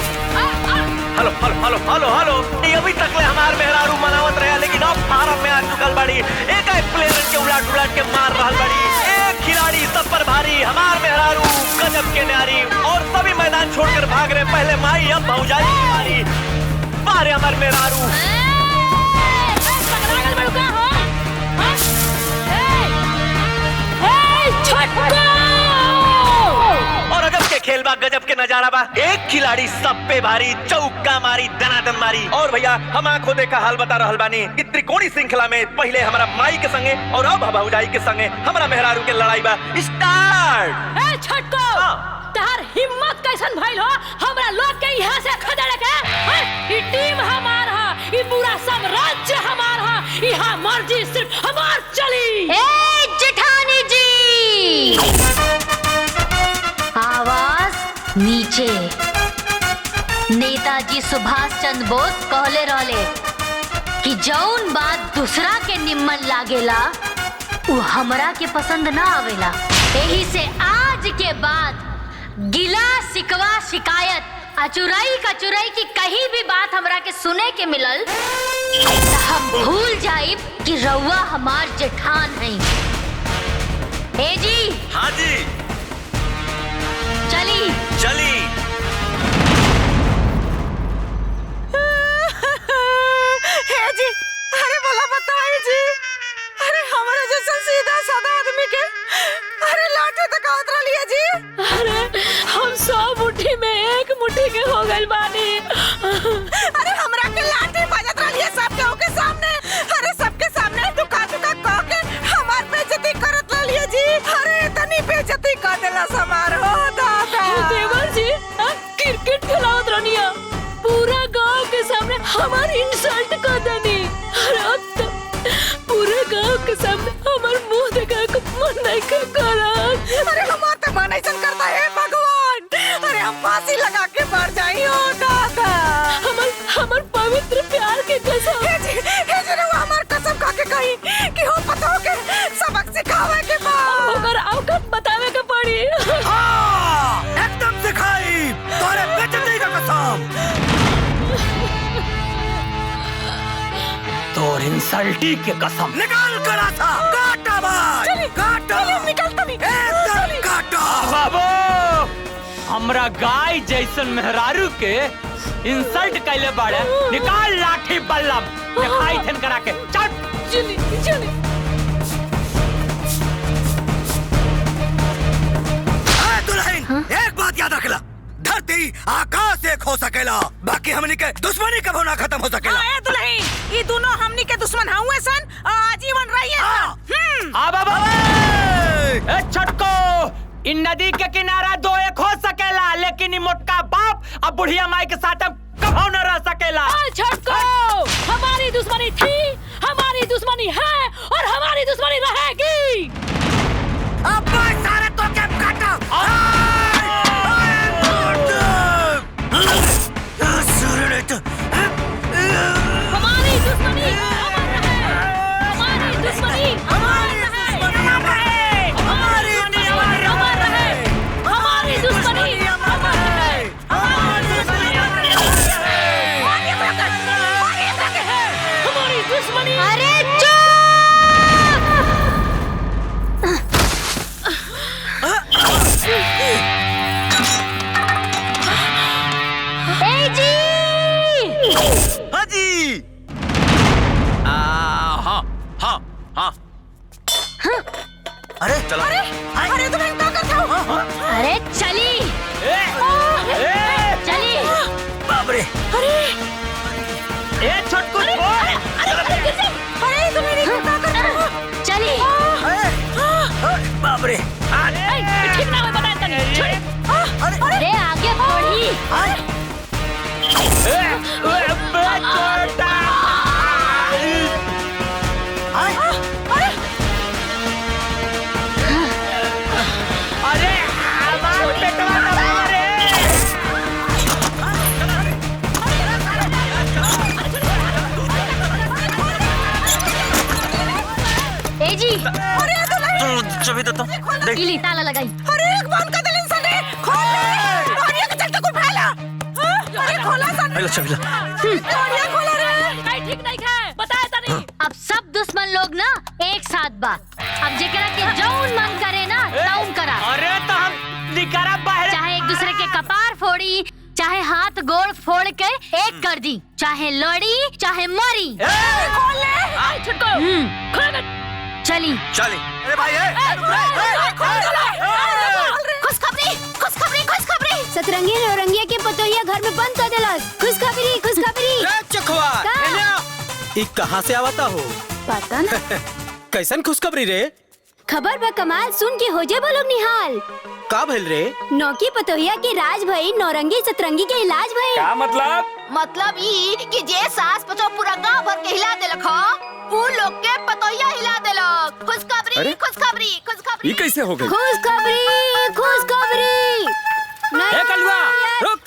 Hello hello hello hello hello. ये अभी तक ले हमार मेहरारू मनावत रहे लेकिन अब फारम में आ चुकल बड़ी। एक प्लेयर के उलाट के मार रहल बड़ी। एक खिलाड़ी सब पर भारी हमार मेहरारू गजब के नारी। और सभी मैदान छोड़कर भाग रहे। पहले माई अब भौजाई की बारी। मारे हमार मेहरारू। और गजब के खेल बा गजब के नजारा बा। एक खिलाड़ी सब पे भारी चौका मारी दनादन मारी। और भैया हम आंखों देखा हाल बता रहल बानी। इस त्रिकोणी श्रृंखला में पहले हमारा माई के संगे और अब भौजाई के संगे हमारा मेहरारू के लड़ाई बा। स्टार्ट। ए छटको तहार हिम्मत कैसन भइल हो हमरा लोग के यहाँ से खदेड़े के। ई टीम हमार है। ई पूरा साम्राज्य हमार है। यहाँ मर्जी सिर्फ हमार चली। ए जेठानी जी आवाज नीचे। नेताजी सुभाष चंद्र बोस कहले रहले कि जौन बात दूसरा के निम्मन लागेला वो हमरा के पसंद ना आवेला। यही से आज के बाद गिला शिकवा शिकायत अचुराई कचुराई की कहीं भी बात हमरा के सुने के मिलल तो हम भूल जाइब रउआ हमार जेठान है। ए जी। हाँ जी। चली चली। हे जी, अरे बोला बताइए जी, अरे हमारे जैसा सीधा साधा आदमी के अरे लाठी तक उतरा लिया जी। अरे हम 100 मुट्ठी में एक मुट्ठी के हो गए बानी। अरे हमरा के लाठी बजत रही है सबके के सामने। अरे सबके सामने दुका दुका कह के हमार बेइज्जती करत रही है जी। अरे इतनी बेइज्जती कर देला समारो दादा। देवर जी क्रिकेट खिलावत रनिया पूरा गांव के सामने हमार इंसल्ट कर देनी। अरे अब तो पूरे गांव के सामने हमार मुंह देखा के मन नहीं करा। अरे हमार तो मन ऐसा करता है भगवान, अरे हम फांसी लगा के मर जाई हो दादा। हमार पवित्र प्यार के कसम। हे जी रउआ हमार कसम खा के कही कि हो पतो के सबक सिखावे के बा। ओकर औकात बतावे के पड़ी। हाँ, एकदम सिखाई तोरे बेइज्जती का कसम। तोर इंसल्टी के कसम। निकाल करा था काटा भाई, काटा निकालता नहीं एकदम काटा। बाबू हमरा गाय जैसन मेहरारू के इंसल्ट कैले बाड़े। निकाल लाठी बल्लम दिखाई थन करा के चल। चली चली। दुल्हन एक बात याद रखला, धरती आकाश एक हो सकेला, बाकी हमनी के दुश्मनी कभी ना खत्म हो सकेला। ए दुल्हन, ये दोनों हमनी के दुश्मन हुए सन, आजीवन रहिए। ए छटको, इन नदी के किनारा दो एक हो सकेला, लेकिन इ मोटका बाप अब बुढ़िया माई के साथ कभी न रह सकेला। छटको, हमारी दुश्मनी थी, हमारी दुश्मनी है और हमारी दुश्मनी रहेगी। अब सारे तो क्या काटा। हमारी दुश्मनी अमर रहे, हमारी दुश्मनी अमर रहे, हमारी दुश्मनी अमर रहे, हमारी दुश्मनी अमर रहे, हमारी दुश्मनी अमर रहे, हमारी दुश्मनी। अरे अरे चलो। अरे तुम क्या करते हो? अरे चली चली। बाप रे। अरे ए छटको, अरे तुम क्या करते हो? चली। बाप रे। ठीक ना हो बताए तनी। अरे आगे बढ़ी। अरे हमार पेटवा दबा रे। ए जी। अरे चाबी दे तो देख। इली ताला लगाई। अरे एक बंद कर दे इंसान ने, खोल ले। और ये के चलते को फैला। अरे खोला सन। ले चाबी ला। ये खोला रे। नहीं ठीक नहीं है बताए तनी। अब सब दुश्मन लोग ना एक साथ बा। अब जेकरा के जौन मन करे ना तौन करा। अरे तो हम निकरा बाहर, चाहे एक दूसरे के कपार फोड़ी, चाहे हाथ गोड़ फोड़ के एक कर दी, चाहे लड़ी चाहे मरी। खोल ले। छटको खोल। चली चली। अरे भाई खुशखबरी खुशखबरी खुशखबरी। सतरंगी नौरंगिया के पतोहिया घर में बंद कर देलस। खुशखबरी खुशखबरी। चखवा का? ई कहां से आवता हो? पता ना। कैसन खुशखबरी रे? खबर बा कमाल, सुन के हो जे बोलोग निहाल। का भइल रे? नौकी पतोहिया के राज भई, नौरंगी सतरंगी के इलाज भई। क्या मतलब? मतलब ई कि जे सास पतो पूरा गांव भर के हिला देलक ह, उ लोग के पतोहिया हिला देलक। खुशखबरी खुशखबरी खुशखबरी। ये कैसे हो गई? खुशखबरी खुशखबरी। ए कलुआ रुक,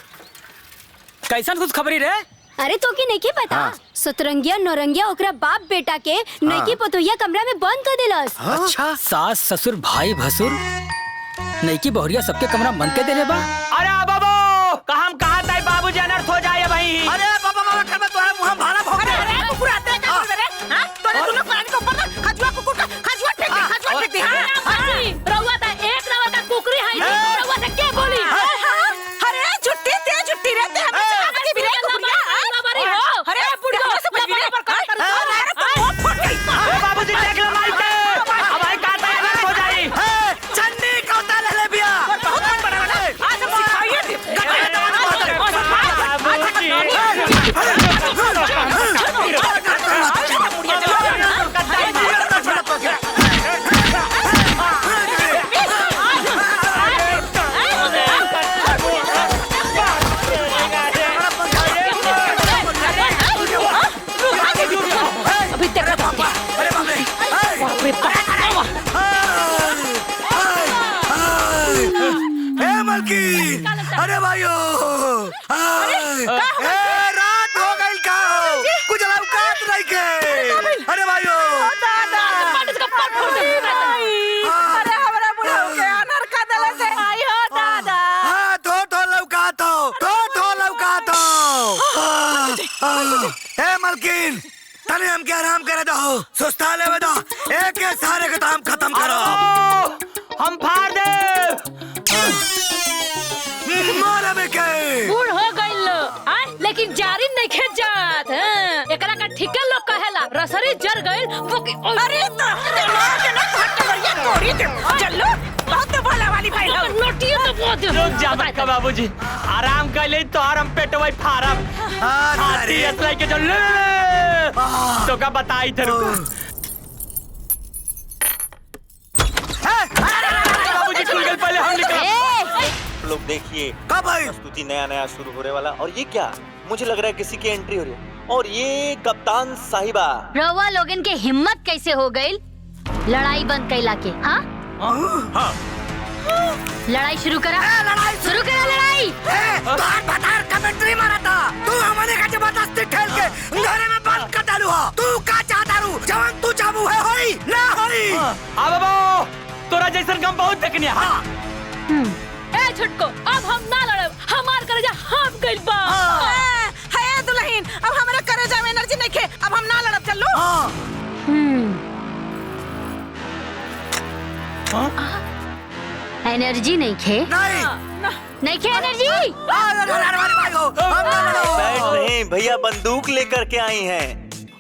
कैसन खुशखबरी रे? अरे तो की नहीं पता। सतरंगिया नौरंगिया ओकरा बाप बेटा के नईकी पतोहिया कमरा में बंद कर देलस। अच्छा, सास ससुर भाई भसुर नईकी बहुरिया सबके कमरा बंद कर देले बा। अरे बाबू हम कहा था बाबूजी अनर्थ हो जाए भाई। अरे बाबा घर में तो है मुंह भाला भोग। अरे पूरा तेरे का रे। हां तोरे दोनों प्राणी को ऊपर आराम के आराम करे दो, सुस्ता ले दो, एक के सारे के काम खत्म करो। हम फाड़ दे। मारा में के बूढ़ हो गइल लेकिन जारी नहीं खेत जात। एकरा का ठीके लोग कहेला रसरी जर गइल वो की। अरे तो के ना फट बढ़िया तोड़ी दे। चलो बहुत भला वाली भाई हो। लोटिए तो बहुत रुक जा बड़का बाबूजी, आराम कर ले तो आराम पेटवाई फारम। हाथी असलाई के चल तो का बताई थे। बाबूजी खुल गए, पहले हम निकल। लोग देखिए, प्रस्तुति नया नया शुरू होने वाला। और ये क्या, मुझे लग रहा है किसी की एंट्री हो रही है। और ये कप्तान साहिबा। रवा लोगन के हिम्मत कैसे हो गई लड़ाई बंद कैला के? हाँ हाँ लड़ाई शुरू करा। लड़ाई शुरू करा लड़ाई। तोहार भतार कमेंट्री मारा था। तू हमारे का जबरदस्ती खेल के घरे में बंद कर डालू हो। तू का चाहता रू जवान तू चाबू है होई ना होई। आ बाबा तोरा जैसन काम बहुत देखनिया। ए छुटको, अब हम ना लड़ब, हमार करेजा हाफ गइल बा। है दुल्हन, अब हमरा करेजा में एनर्जी नहीं खे, अब हम ना लड़ब। चलो एनर्जी नहीं खे? नहीं खे एनर्जी। बैठ नहीं भैया, बंदूक लेकर के आई हैं।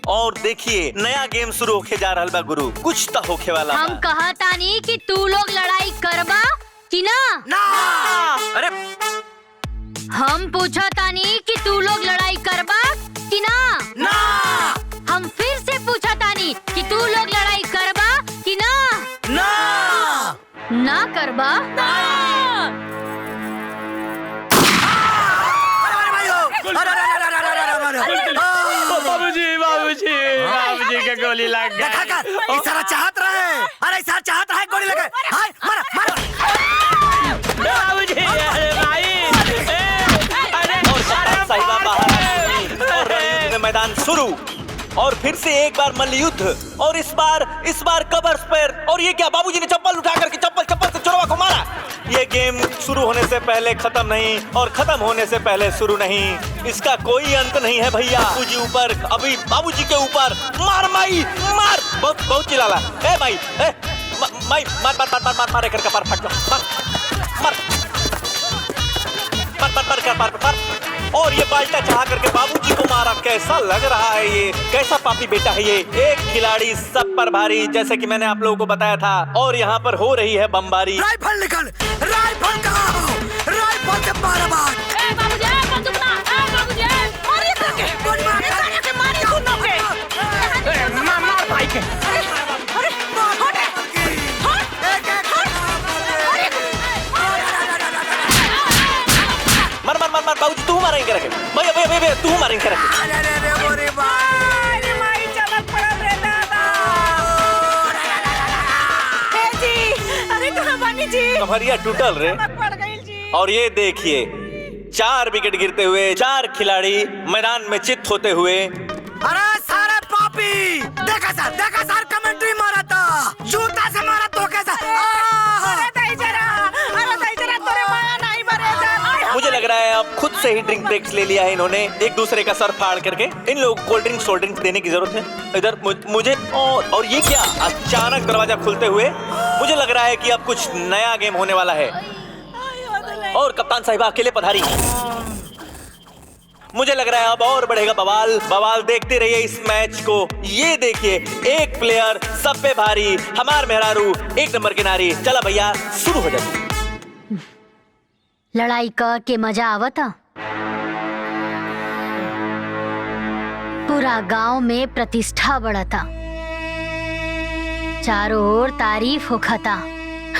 और देखिए नया गेम शुरू होके जा रहा बा गुरु, कुछ तो होके वाला। हम कहा तानी कि तू लोग लड़ाई करबा कि ना? ना। अरे हम पूछा तानी कि तू लोग लड़ाई करबा कि ना? ना। हम फिर से पूछा तानी कि तू लोग लड़ाई करबा कि ना? ना। ना करबा? ना। बाबूजी बाबूजी बाबूजी के गोली लग गई। देखा कर, इशारा चाहत रहे। अरे इशारा चाहत रहे, गोली लगे। हाय मारा मारा। बाबूजी अरे भाई अरे और साहिबा बाहर आई और रणयुद्ध में मैदान शुरू। और फिर से एक बार मल्लयुद्ध। और इस बार कबर्स पर। और ये क्या, बाबूजी ने चप्पल उठा करके चप्पल से चुरवा को मारा। ये गेम शुरू होने से पहले खत्म नहीं और खत्म होने से पहले शुरू नहीं। इसका कोई अंत नहीं है भैया। बाबूजी ऊपर, अभी बाबूजी के ऊपर। मार माई मार, बहुत चिल्ला। ए माई, ए माई मार मार मार मार मार कर कपार फाट मार मार मार मार कर मार मार। और ये बाल्टा चढ़ा करके बाबूजी को मारा। कैसा लग रहा है ये, कैसा पापी बेटा है ये। एक खिलाड़ी सब पर भारी, जैसे कि मैंने आप लोगों को बताया था। और यहाँ पर हो रही है बमबारी। राइफल निकल, राइफल कहाँ हो? राइफल से मारा बात। मार भाई के। मर मर मर मर बाबूजी, तू मारेंगे रखे भैया भैया भैया, तू मारेंगे रखे। अरे माई चमक पड़ा रे दादा। जी अरे कहाँ बानी जी? कमरिया टूटल रे। पड़ गई जी। और ये देखिए 4 विकेट गिरते हुए 4 खिलाड़ी मैदान में चित होते हुए। अरे सारे पापी, देखा सर कमेंट्री मारा था, जूता से मारा तो कैसा। मुझे लग रहा है अब खुद से ही ड्रिंक ब्रेक्स ले लिया है इन्होंने, एक दूसरे का सर फाड़ करके। इन लोगों को कोल्ड ड्रिंक देने की जरूरत है। इधर मुझे और ये क्या, अचानक दरवाजा खुलते हुए मुझे लग रहा है कि अब कुछ नया गेम होने वाला है। और कप्तान साहिबा अकेले पधारी। मुझे लग रहा है अब और बढ़ेगा बवाल। देखते रहिए इस मैच को। ये देखिए, एक प्लेयर सब पे भारी, हमार मेहरारू 1 नंबर की नारी। चला भैया शुरू हो जाए। लड़ाई के मजा आवता। पूरा गांव में प्रतिष्ठा बढ़ता, चारों ओर तारीफ होखता।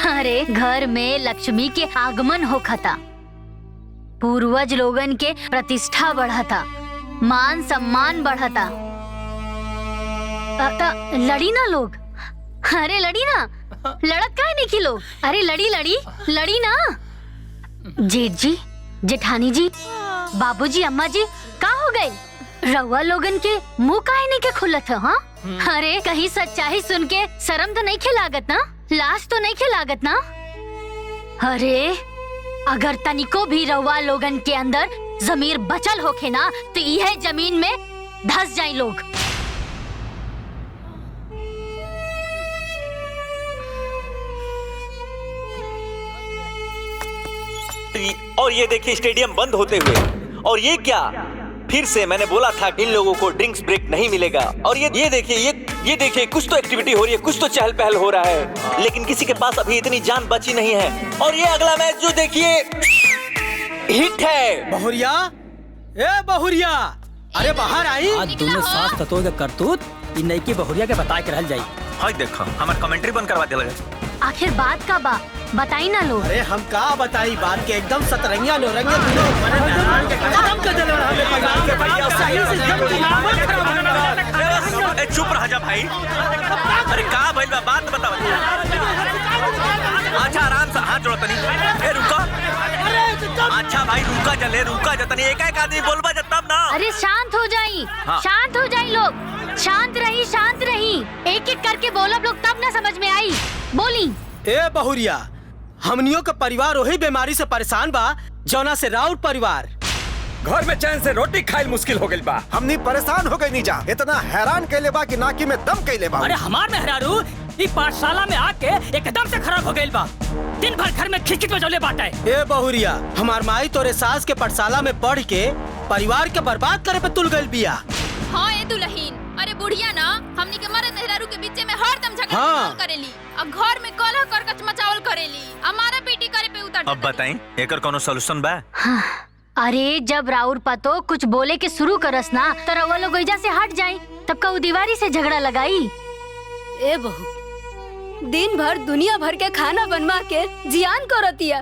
अरे घर में लक्ष्मी के आगमन होखता, पूर्वज लोगन के प्रतिष्ठा बढ़ता, मान सम्मान बढ़ता। लड़ी ना लोग, अरे लड़ी ना, लड़त काहे नहीं की लोग? अरे लड़ी ना। जेठ जी, जेठानी जी, बाबूजी, अम्मा जी, का हो गए? रउआ लोगन के मुंह काहे नहीं के खुलत है? हाँ अरे कहीं सच्चाई सुन के शर्म तो नहीं खिलागत ना, लाज तो नहीं खिलागत ना? अरे अगर तनिको भी रउआ लोगन के अंदर जमीर बचल होखे ना तो यह जमीन में धस जाए लोग। देखिए, और ये देखिए स्टेडियम बंद होते हुए। और ये क्या, फिर से मैंने बोला था इन लोगों को ड्रिंक्स ब्रेक नहीं मिलेगा। और ये देखिए, ये देखिए, कुछ तो एक्टिविटी हो रही है, कुछ तो चहल पहल हो रहा है, लेकिन किसी के पास अभी इतनी जान बची नहीं है। और ये अगला मैच जो देखिए हिट है। बहुरिया, ए बहुरिया, अरे बाहर आई। आज दोनों सास तत्वों के करतूत इन नई की बहुरिया के बता के रहल जाई। हाय देखो, हमार कमेंट्री बंद करवा दिया। आखिर बात का बा बताई ना लोग। अरे हम का बताई बात के, एकदम सतरंगिया नौरंगिया खत्म कर देले हमें पगार के भैया। सही से चुप रह जा भाई। अरे का भइल बा, बात बताओ। अच्छा आराम से हाथ जोड़ो तनी। ए रुको। अच्छा भाई रुका जले, रुका जा तनी। एक एक आदमी बोलबा जब तब ना। अरे शांत हो जाई, हाँ। शांत हो जाई लोग, शांत रही, शांत रही। एक एक करके बोलब लोग तब ना समझ में आई। बोली। ए बहुरिया, हमनियों का परिवार वही बीमारी से परेशान बा जौना से राउत परिवार घर में चैन से रोटी खाइल मुश्किल हो गई बा। हमनी परेशान हो गई नीजा, इतना हैरान कैले बा कि नाकी में दम कैले बा। अरे हमार मेहरारू ई पाठशाला में आके एकदम से खराब हो गई बा। दिन भर घर में खिचखिच बजौले बाटे। ए बहुरिया, हमार माई तोरे सास के पाठशाला में पढ़ के परिवार के बर्बाद करे पे तुल गइल बिया। हाँ ए दुल्हीन, अरे बुढ़िया ना हमनी के मर्द मेहरारू के बीच में हरदम झगड़ा हाँ। करेली, और घर में कलह करकच मचावल करेली, हमारा पीटी करे पे उतर। अब बताई एकर कोनो सॉल्यूशन बा? अरे जब राउर पतो कुछ बोले के शुरू करस ना तो रउआ लोग एजा से हट जाई, तब का दीवारी से झगड़ा लगाई। ए बहू, दिन भर दुनिया भर के खाना बनवा के जियान करतिया,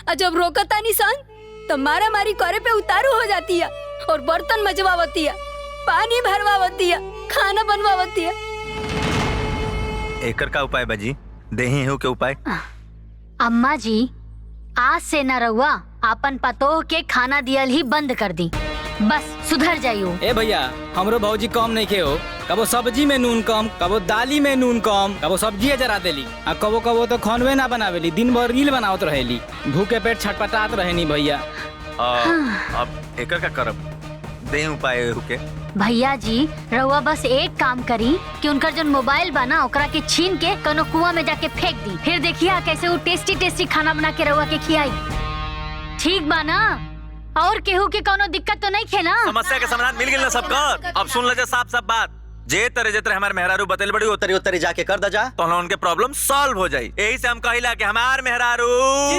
और जब रोकता निशान तो मारा मारी करे पे उतारू हो जाती है, और बर्तन मजवावतिया, पानी भरवावतिया, खाना बनवावतिया। एकर का उपाय बाजी? देही हो के उपाय? अम्मा जी, आज से न रउआ अपन पतोह के खाना दियल ही बंद कर दी, बस सुधर जाइयो। ए भैया, हमरो भौजी कम नहीं खे हो, कबो सब्जी में नून कम, कबो दाली में नून कम, कबो सब्जी जरा देली, आ कबो कबो तो खानवे ना बनावेली, दिन भर रील बनावत रहेली, भूखे पेट छटपटात रहेनी भैया। अब एकर का करब? दे उपाय होके। भैया जी, रउआ बस एक काम करी कि उनका जो मोबाइल बा ना ओकरा के छीन के कोनो कुआं में जाके फेंक दी, फिर देखिए कैसे वो टेस्टी टेस्टी खाना बना के रउआ के खियाई। ठीक बा ना? और केहू के कोनो दिक्कत तो नहीं खे ना? समस्या के समाधान मिल गेल ना सबका। अब सुन ले साफ साफ बात, जे तरह हमारे मेहरारू बतेल बड़ी उतरी उतरी जाके कर दा जा, तो उनके प्रॉब्लम सॉल्व हो जाई। यही से हम कहिला कि हमार मेहरारू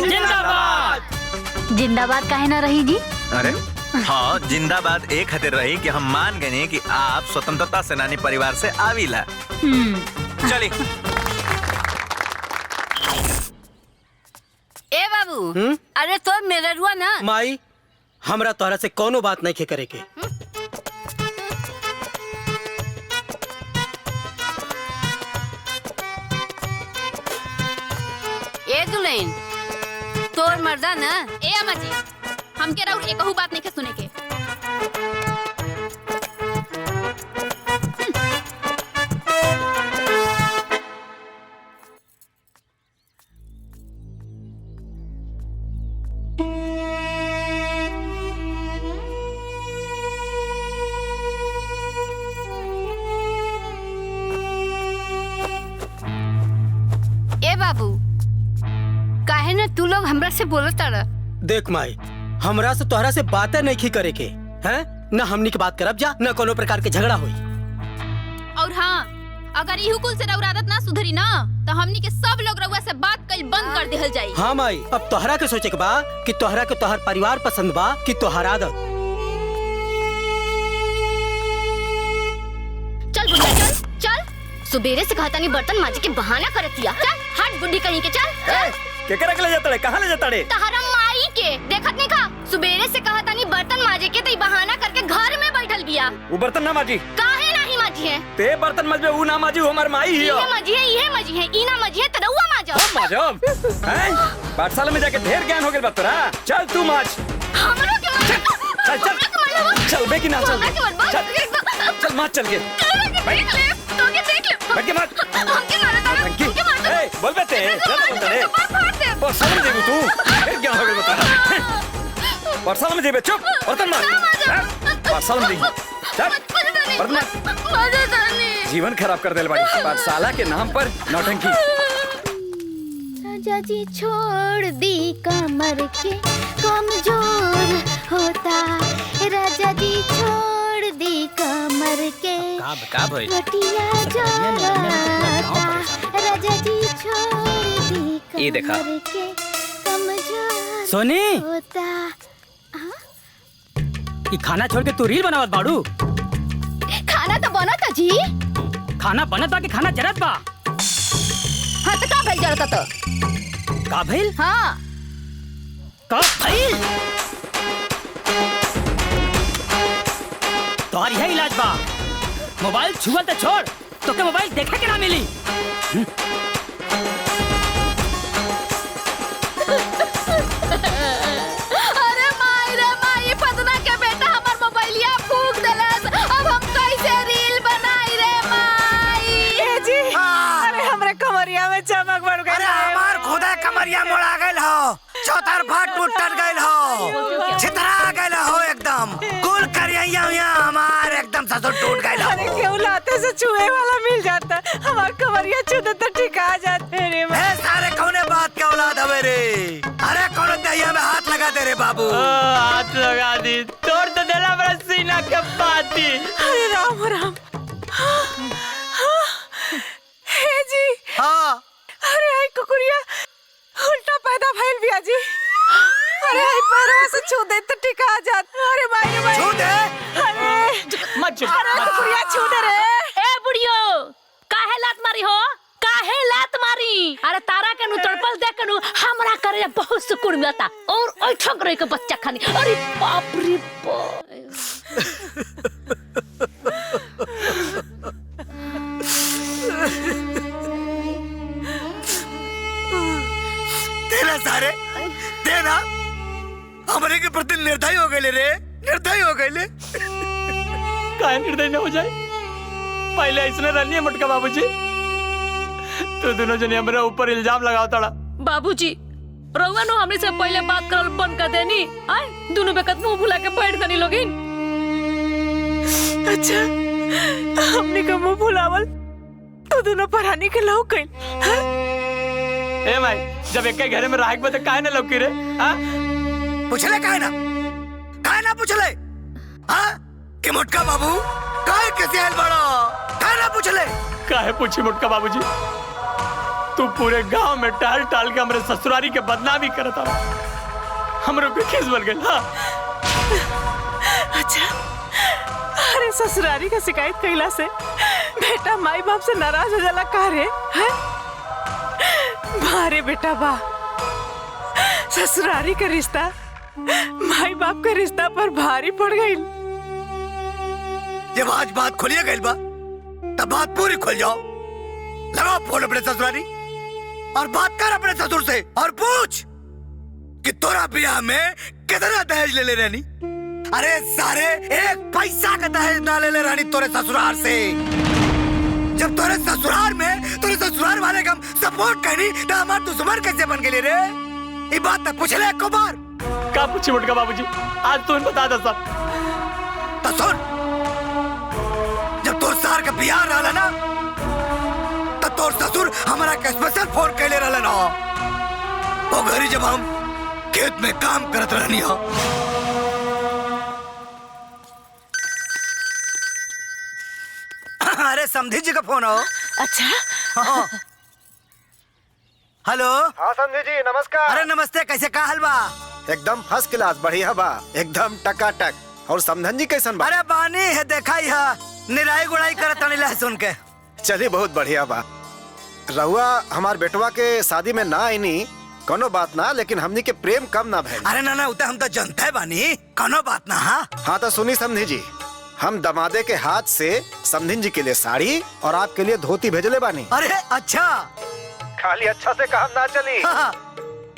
जिंदाबाद। जिंदाबाद काहे ना रही जी? अरे हाँ, जिंदाबाद एक खातिर रही कि हम मान गए कि आप स्वतंत्रता सेनानी परिवार से आविला। चली। ए बाबू, अरे तो मेरा रुआ ना। माई, हमरा तोहरा से कोनो बात नहीं खे करे के। ए दुल्हन, तोर मर्दा ना। ए अम्मा जी, हम के राउर एकहू बात नहीं के सुने के। ए बाबू, काहे ना तू लोग हमरा से बोलत तारा? देख माई, हमरा से तोहरा से बातें नहीं खी करे के हैं, न हमनी की बात करब जा, न कोनो प्रकार के झगड़ा हुई। और हाँ, अगर इहू कुल से रउर आदत ना सुधरी ना तो हमनी के सब लोग रउआ से बात कइल बंद कर देहल जाई। हाँ माई, अब तोहरा के सोचे के बा कि तोहरा के तोहर परिवार पसंद बा कि तोहर आदत। चल बुढ़िया, चल चल। सुबेरे से कहता नहीं बर्तन मांजे के बहाना करतिया। चल हट बुढ़ी कहीं के, चल। केकरा के ले जाता रे? कहाँ ले जाता रे? तहरा माई के देखत नहीं का? सुबेरे से कहता नहीं बर्तन मांजे के, तो बहाना करके घर में बैठल बिया। वो बर्तन ना माजी। काहे नहीं माजी है? ते बर्तन मजबे ऊ ना माजी, हमार माई ही ये माजी है, ये माजी है, ई ना माजी है, तरौआ माजो। माजो हैं? पाठशाला में जाके ढेर ज्ञान हो गेल बा तोरा। चल तू माज। हमरा के मार। चल चल चल बे कि ना चल बे। चल माज चल के। देख ले, तो के देख ले। बैठ के माज। हमके मारे तारा, हमके मारे तारा। ए बोल बे ते, चल बोल रे। और समझ जेबू तू। ढेर ज्ञान हो गेल बा तोरा। पाठशाला में जेबे, चुप। बर्तन माज। पाठशाला में जेबे। चल बर्तन माज। जीवन खराब कर देल बाड़ी पाठशाला के नाम पर नौटंकी। राजा जी छोड़ दी कमर के कमजोर होता, राजा जी छोड़ दी कमर के का भाई घटिया जोड़ता, राजा जी छोड़ दी ये देखा कमर के कमजोर सोनी होता। ये खाना छोड़ के तू रील बनावत बाड़ू? खाना तो बना था जी। खाना बनत बा कि खाना जरत बा? हाँ तो का भइल जरता तो? का भइल? हाँ का भइल? तोहर यही इलाज बा। मोबाइल छुअल तो छोड़, तो के मोबाइल देखे के ना मिली। अरे माई रे माई, पतना के बेटा हमार मोबाइलिया फूक देलस। अब हम कैसे रील बनाई रे माई? ए जी, अरे हमरे कमरिया में चमक बढ़ गई। अरे हमार खुदा कमरिया मोड़ा गइल हो, चौतरफा टूटल गइल हो, छितरा गइल हो एकदम। कुल करिया हमार एकदम ससुर टूट गइल हो। अरे क्यों लाते से चूहे वाला मिल जाता, हमार कमरिया छूते तो ठीक आ जाते रे। ए सारे कौने बात के औलाद हवे रे? अरे कौन दहिया में हाथ लगा दे रे बाबू। हाथ लगा दी, तोड़ तो देला बड़ा सीना के पाती। अरे राम राम। हे जी। हाँ। अरे आई कुकुरिया उल्टा पैदा भइल बिया जी। अरे आई पैरवा से छू दे तो ठीक आ जात। अरे माई माई छू दे। अरे मत छू। अरे कुकुरिया छू दे रे। ए बुढ़ियो, काहे लात मारी हो? काहे लात मारी? अरे तारा के नु तड़पल देख के नु हमरा करे बहुत सुकून मिलता। और ओइ ठग रही के बच्चा खानी। अरे बाप रे बाप। तेरा सारे तेरा हमारे के प्रति निर्दयी हो गए रे, निर्दयी हो गए। काहे निर्दयी न हो जाए? पहले इसने रनिए मटका बाबूजी, तो दोनों जने हमरा ऊपर इल्जाम लगाओ तड़ा। बाबूजी, रउआ नु हमरे से पहले बात करल बंद कर देनी। आय दोनों बेकत मुंह भुला के बैठ गनी लोगिन। अच्छा, हमने का मुंह भुलावल तो दोनों परानी के लौ कइल। ए माई, जब एक घर में राहक बते काहे न लौकी रे? हां पूछले काहे ना पूछले? हां कि मोटका बाबू काहे कैसे आइल बड़ो? काहे ना पूछले? काहे पूछी मोटका बाबूजी? तू पूरे गांव में टाल टाल के हमरे ससुरारी के बदनामी करता। हमरो के खीस बन गइल। हां अच्छा, अरे ससुरारी का शिकायत कइला से बेटा माई बाप से नाराज हो जाला का रे? हैं? मारे बेटा बा, ससुरारी का रिश्ता माई बाप के रिश्ता पर भारी पड़ गई। जब आज बात खोलिए गइल बा, तब बात पूरी खोल जाओ। लगाओ फोन अपने ससुरारी और बात कर अपने ससुर से और पूछ कि तोरा ब्याह में कितना दहेज ले रहनी। अरे सारे एक पैसा का दहेज ना ले रहनी तोरे ससुराल से। जब तोरे ससुराल में तोरे ससुराल वाले का सपोर्ट करनी तो हमार दुश्मन कैसे बन गए रे? ये बात तो पूछ ले एक बार। का पूछी मोटका बाबूजी? आज तू बता दे सब। तो सुन, जब तोर सार का ब्याह रहला ना, तो तोर ससुर हमारा के स्पेशल फोन कैले रहला ना। वो घरी जब हम खेत में काम करत रहनी हो। अरे समधी जी का फोन हो। अच्छा हाँ। हेलो। हाँ समधी जी नमस्कार। अरे नमस्ते, कैसे का हाल बा? एकदम फर्स्ट क्लास, बढ़िया बा, एकदम टकाटक। और समधन जी कैसन बा? अरे बानी है, देखा ही है, निराई गुड़ाई करत नहीं सुन के। चलिए बहुत बढ़िया बा। रहुआ हमार बेटवा के शादी में ना आईनी कोनो बात ना, लेकिन हमनी के प्रेम कम ना भइल। अरे ना उते हम तो जनता है बानी, कोनो बात ना। हाँ तो सुनी समधी जी, हम दमादे के हाथ से समधिन जी के लिए साड़ी और आपके लिए धोती भेजले बानी। अरे अच्छा। खाली अच्छा से काम ना चली।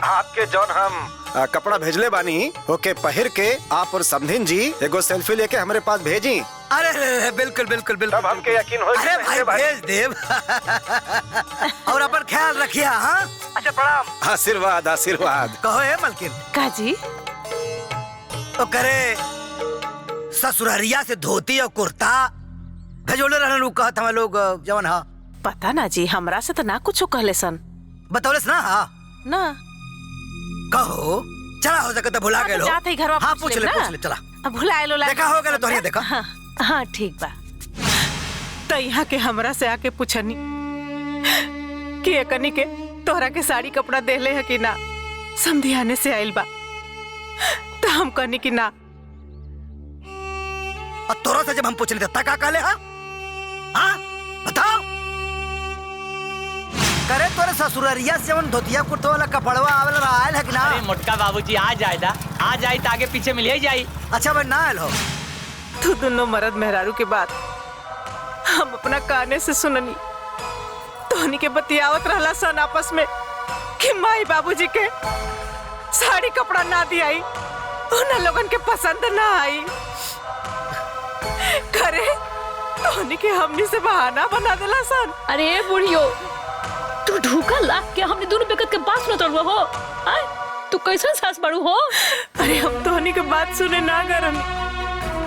आपके जौन हम कपड़ा भेजले बानी ओके पहिर के आप और समधिन जी एगो सेल्फी लेके हमारे पास भेजी। अरे बिल्कुल बिल्कुल बिल्कुल, तब हमके यकीन हो। अरे भाई भेज देव। और अपन ख्याल रखिए। हाँ अच्छा, प्रणाम। आशीर्वाद आशीर्वाद। कहो है मलकिन काजी तो करे ससुरारिया से धोती और कुर्ता भेजोले रहने लोग कहत हमें लोग जवन। हाँ पता ना जी, हमरा से तो ना कुछ कहले सन। बतौलेस ना। हाँ ना कहो चला हो सके तो भुला गए लो। जाते ही घरवा हाँ पूछ ले चला। अब भुलाए लो देखा हो गया तोहरिया देखा। हाँ ठीक बा। तो यहाँ के हमरा से आके पूछनी कि एकनी के तोहरा के साड़ी कपड़ा देले है कि ना, समधियाने से आइल बा। तो हम कहनी कि ना। और तोरा से जब हम पूछने थे तका कहले हाँ बताओ। करे तोरे ससुररिया से जवन धोतिया कुर्ता वाला कपड़वा आवेला आयल है कि ना? अरे मोटका बाबूजी आ जाए तो आगे पीछे मिल ही जाई। अच्छा भाई ना आयल हो। तू दोनों मर्द मेहरारू के बाद हम अपना काने से सुननी तोहनी के बतियावत रहला सन आपस में कि माई बाबूजी के साड़ी कपड़ा ना दियाई, उन लोगन के पसंद ना आई। करे तोहनी के हमनी से बहाना बना देला सन। अरे बुढ़ियो तू ढूका लाग के हमने दोनों बेकत के पास न तोड़वा हो। आय तू कैसन सास बड़ू हो? अरे हम तोहनी के बात सुने ना करन।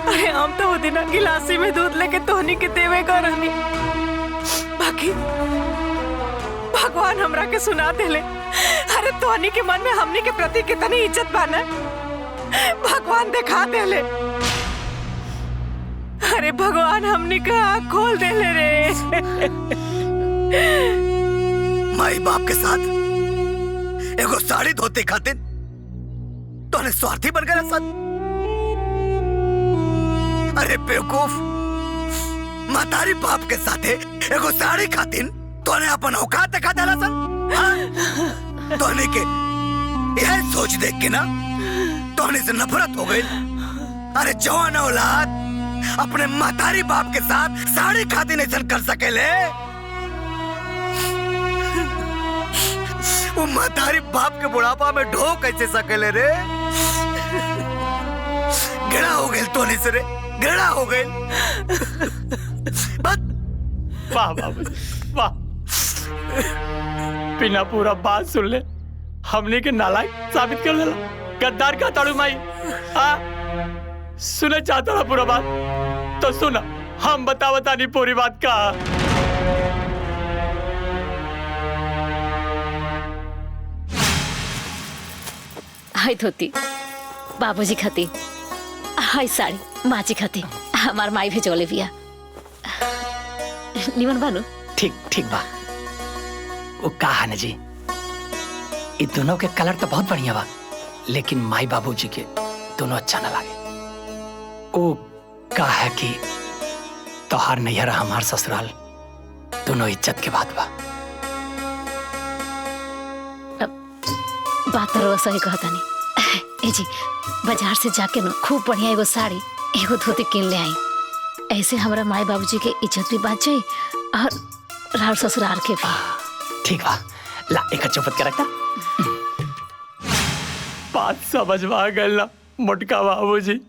अरे हम तो वो दिन गिलासी में दूध लेके तोहनी के देवे करनी। बाकी भगवान हमरा के सुना देले। अरे तोहनी के मन में हमनी के प्रति कितनी इज्जत बाना भगवान दिखा देले। अरे भगवान हमनी का आँख खोल देले रे। माई बाप के साथ एगो साड़ी धोते खातिर तोने स्वार्थी बन गया सन। अरे बेवकूफ, महतारी बाप के साथे एगो साड़ी खातिर तोने अपन औकात दिखा देला सन। तोने के यह सोच देख के ना तोने से नफरत हो गई। अरे जवान औलाद अपने महतारी बाप के साथ साड़ी खातिर ऐसा कर सकेले? वो महतारी बाप के बुढ़ापा में ढो कैसे सकेले रे? गिड़ा हो गए तो नहीं से रे, गिड़ा हो गए। वाह बाबू वाह, बिना पूरा बात सुन ले हमने के नालायक साबित कर देला। गद्दार का ताड़ू माई। हाँ सुने चाहता ना पूरा बात तो सुना, हम बता नहीं पूरी बात का। हाय धोती बाबूजी खाती, हाय साड़ी माची खाती, हमार माई भेजोले बिया। निमन बानू? ठीक ठीक बा। वो कहा न जी, ये दोनों के कलर तो बहुत बढ़िया बा, लेकिन माई बाबूजी के दोनों अच्छा ना लागे। वो कहा है कि तोहार नैहरा हमार ससुराल दोनों इज्जत के बात बा। बात तो सही कहता नहीं। ए जी बाजार से जाके न खूब बढ़िया एगो साड़ी एगो धोती किन ले आई। ऐसे हमारा माई बाबूजी के इज्जत भी बात जाई और रार ससुराल के भी। ठीक बा, ला एक चौपट के रखता। बात समझ में आ गई ना मोटका बाबूजी।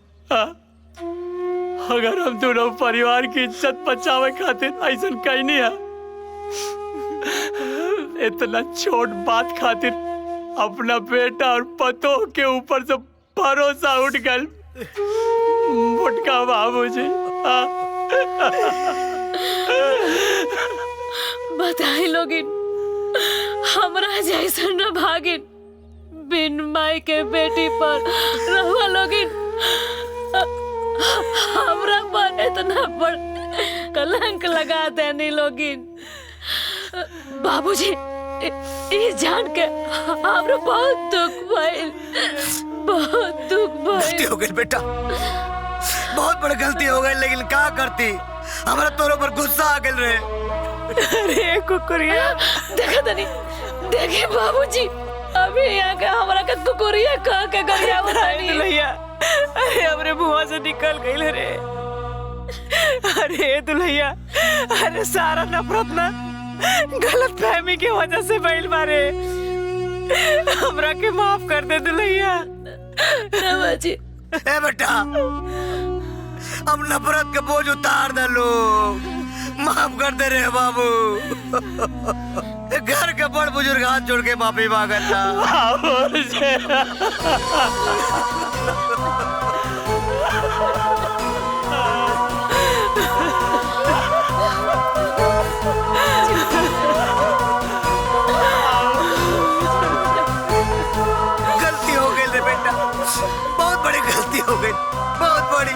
अगर हम दोनों परिवार की इज्जत बचावे खातिर ऐसा कहीं नहीं है, इतना छोट बात खातिर अपना बेटा और पतों के ऊपर से भरोसा उठ गया मोटका बाबूजी। बताई लोगिन हमरा जैसा न भागिन, बिन माई के बेटी पर रहुआ लोगिन हमरा पर इतना बड़ कलंक लगा देनी लोगिन। बाबूजी ये जान के हमरा बहुत दुख भइल, बहुत दुख भइल। गलती हो गई बेटा, बहुत बड़ी गलती हो गई, लेकिन क्या करती, हमारा तोरो पर गुस्सा आ गया रे। अरे कुकुरिया देखा तनी, देखिए बाबूजी अभी यहाँ के हमारा का कुकुरिया कह के गरिया बतानी। दुल्हैया अरे हमरे मुंह से निकल गई रे। अरे दुल्हैया, अरे सारा नफरत ना गलत फहमी की वजह से भइल बारे। हमरा के माफ कर दे दुल्हैया। बाबूजी ए बेटा, अब नफरत के बोझ उतार दे लो, माफ कर दे रे बाबू। घर के बड़ बुजुर्ग हाथ जोड़ के माफी मांगता। हो गई, बहुत बड़ी।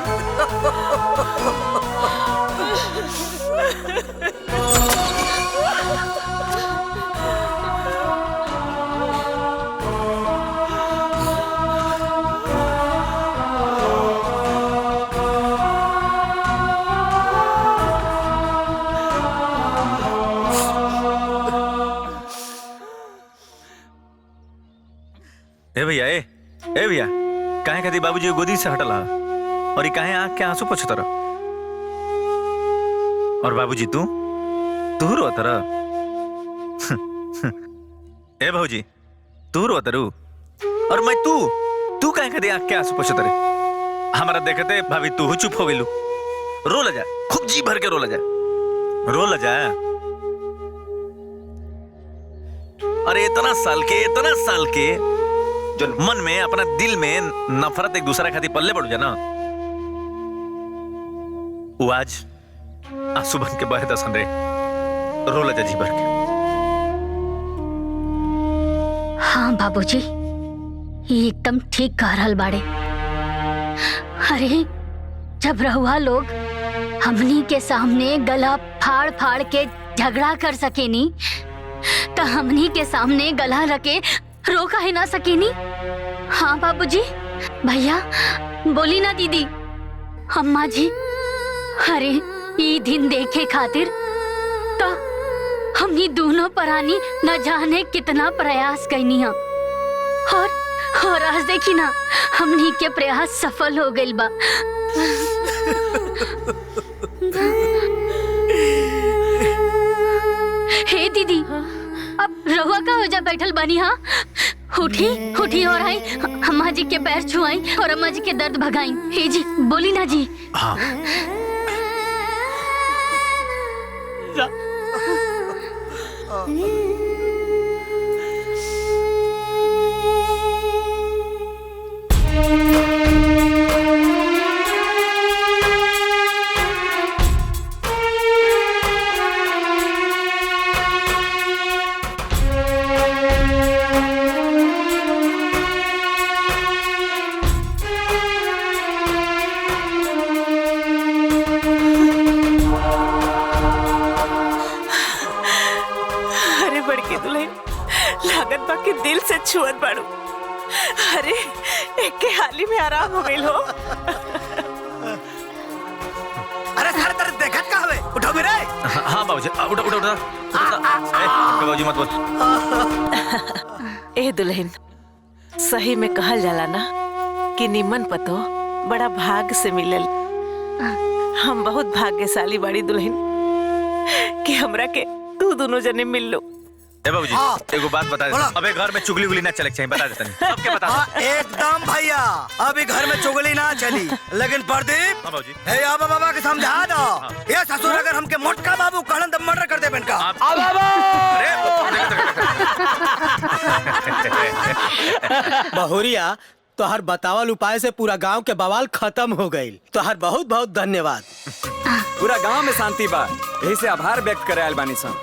ए भैया ए भैया काहे कदी बाबूजी के गोदी से हटला और ये काहे आंख के आंसू पोछत रह? और बाबूजी तू रोत रह? ए भौजी तू रोत रू और मैं तू काहे कदी आंख के आंसू पोछत रह? हमारा देखते भाभी तू चुप हो गेलू। रो ल जा, खूब जी भर के रो ल जा, रो ल जा। अरे इतना साल के जो मन में अपना दिल में नफरत एक दूसरा खातिर पल्ले पड़ जाना, वो आज आंसू बन के बहे दसन रे। रो ल जा जी भर के। हाँ बाबूजी, ये एकदम ठीक कह रहल बाड़े। अरे जब रहुआ लोग हमनी के सामने गला फाड़ फाड़ के झगड़ा कर सकेनी तो हमनी के सामने गला रखे रो काहे ना सकेनी? हाँ बाबूजी, भैया बोली ना दीदी, अम्मा जी। अरे ये दिन देखे खातिर तो हमनी दोनों परानी न जाने कितना प्रयास कैनी है और आज देखी ना हमनी के प्रयास सफल हो गइल बा। हे दीदी, अब रहुआ का हो जा बैठल बनी? हाँ उठी और आई, अम्मा जी के पैर छुआई और अम्मा जी के दर्द भगाई। हे जी बोली ना जी। हाँ। लागत बा के दिल से छुअत बाड़ू। अरे एक के हाली में आराम हो गइल हो। अरे सारे तेरे देखत का हवे? उठो मेरे। हाँ बाबूजी, उठो। बाबूजी मत बोल। ए दुल्हन, सही में कहल जाला ना कि निमन पतो बड़ा भाग से मिलल। हम बहुत भाग्यशाली बाड़ी दुल्हन कि हमरा के तू दोनों जने मिल लो। ए बाबूजी, एगो बात बता दे। अबे घर में चुगली उगली ना चले चाहिए, बता देता नहीं। सबके बता दे। एकदम भैया, अभी घर में चुगली ना चली, लेकिन प्रदीप हे आबा बाबा के समझा दो। ये ससुर अगर हमके मोटका बाबू कहलन तो मर्डर कर दे बेनका। बहुरिया, तोहर बतावल उपाय से पूरा गांव के बवाल खत्म हो गई। तोहर बहुत बहुत धन्यवाद। पूरा गांव में शांति बा, यही से आभार व्यक्त करे आयल बानी सन।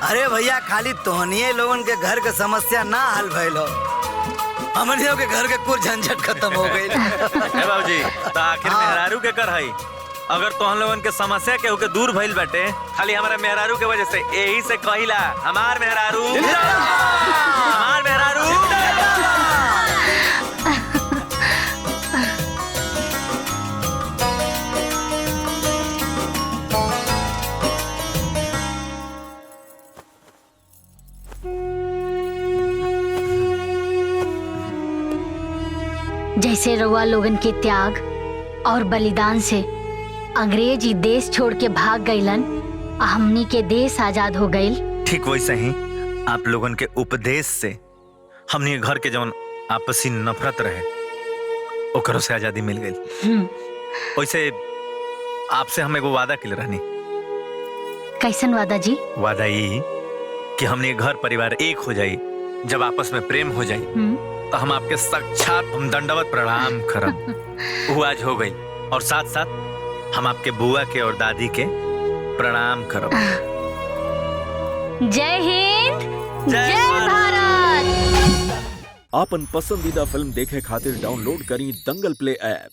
अरे भैया, खाली तोहनिए लोगन के घर के समस्या ना हल भइल हो, हमनियों के घर के कुछ झंझट खत्म हो गई। बाबूजी, तो आखिर मेहरारू के कर हई। अगर तोहन लोगन के समस्या के होके दूर भइल बाटे, खाली हमारा मेहरारू के वजह से, यही से कहिला हमार मेहरारू हमार मेहरारू। जैसे रउआ लोगन के त्याग और बलिदान से अंग्रेज ही देश छोड़ के भाग गइलन, हमनी के देश आजाद हो गइल। ठीक वैसे ही आप लोगन के उपदेश से हमनी के घर के जौन आपसी नफरत रहे ओकरों से आजादी मिल गई। वैसे आपसे हम एगो वादा किले रहनी। कैसन वादा जी? वादा ये कि हमनी के घर परिवार एक हो जाई, जब आपस में प्रेम हो जाई तो हम आपके साक्षात हम दंडवत प्रणाम करब। वो आज हो गई, और साथ साथ हम आपके बुआ के और दादी के प्रणाम करब। जय हिंद, जय भारत। आपन पसंदीदा फिल्म देखे खातिर डाउनलोड करी दंगल प्ले ऐप।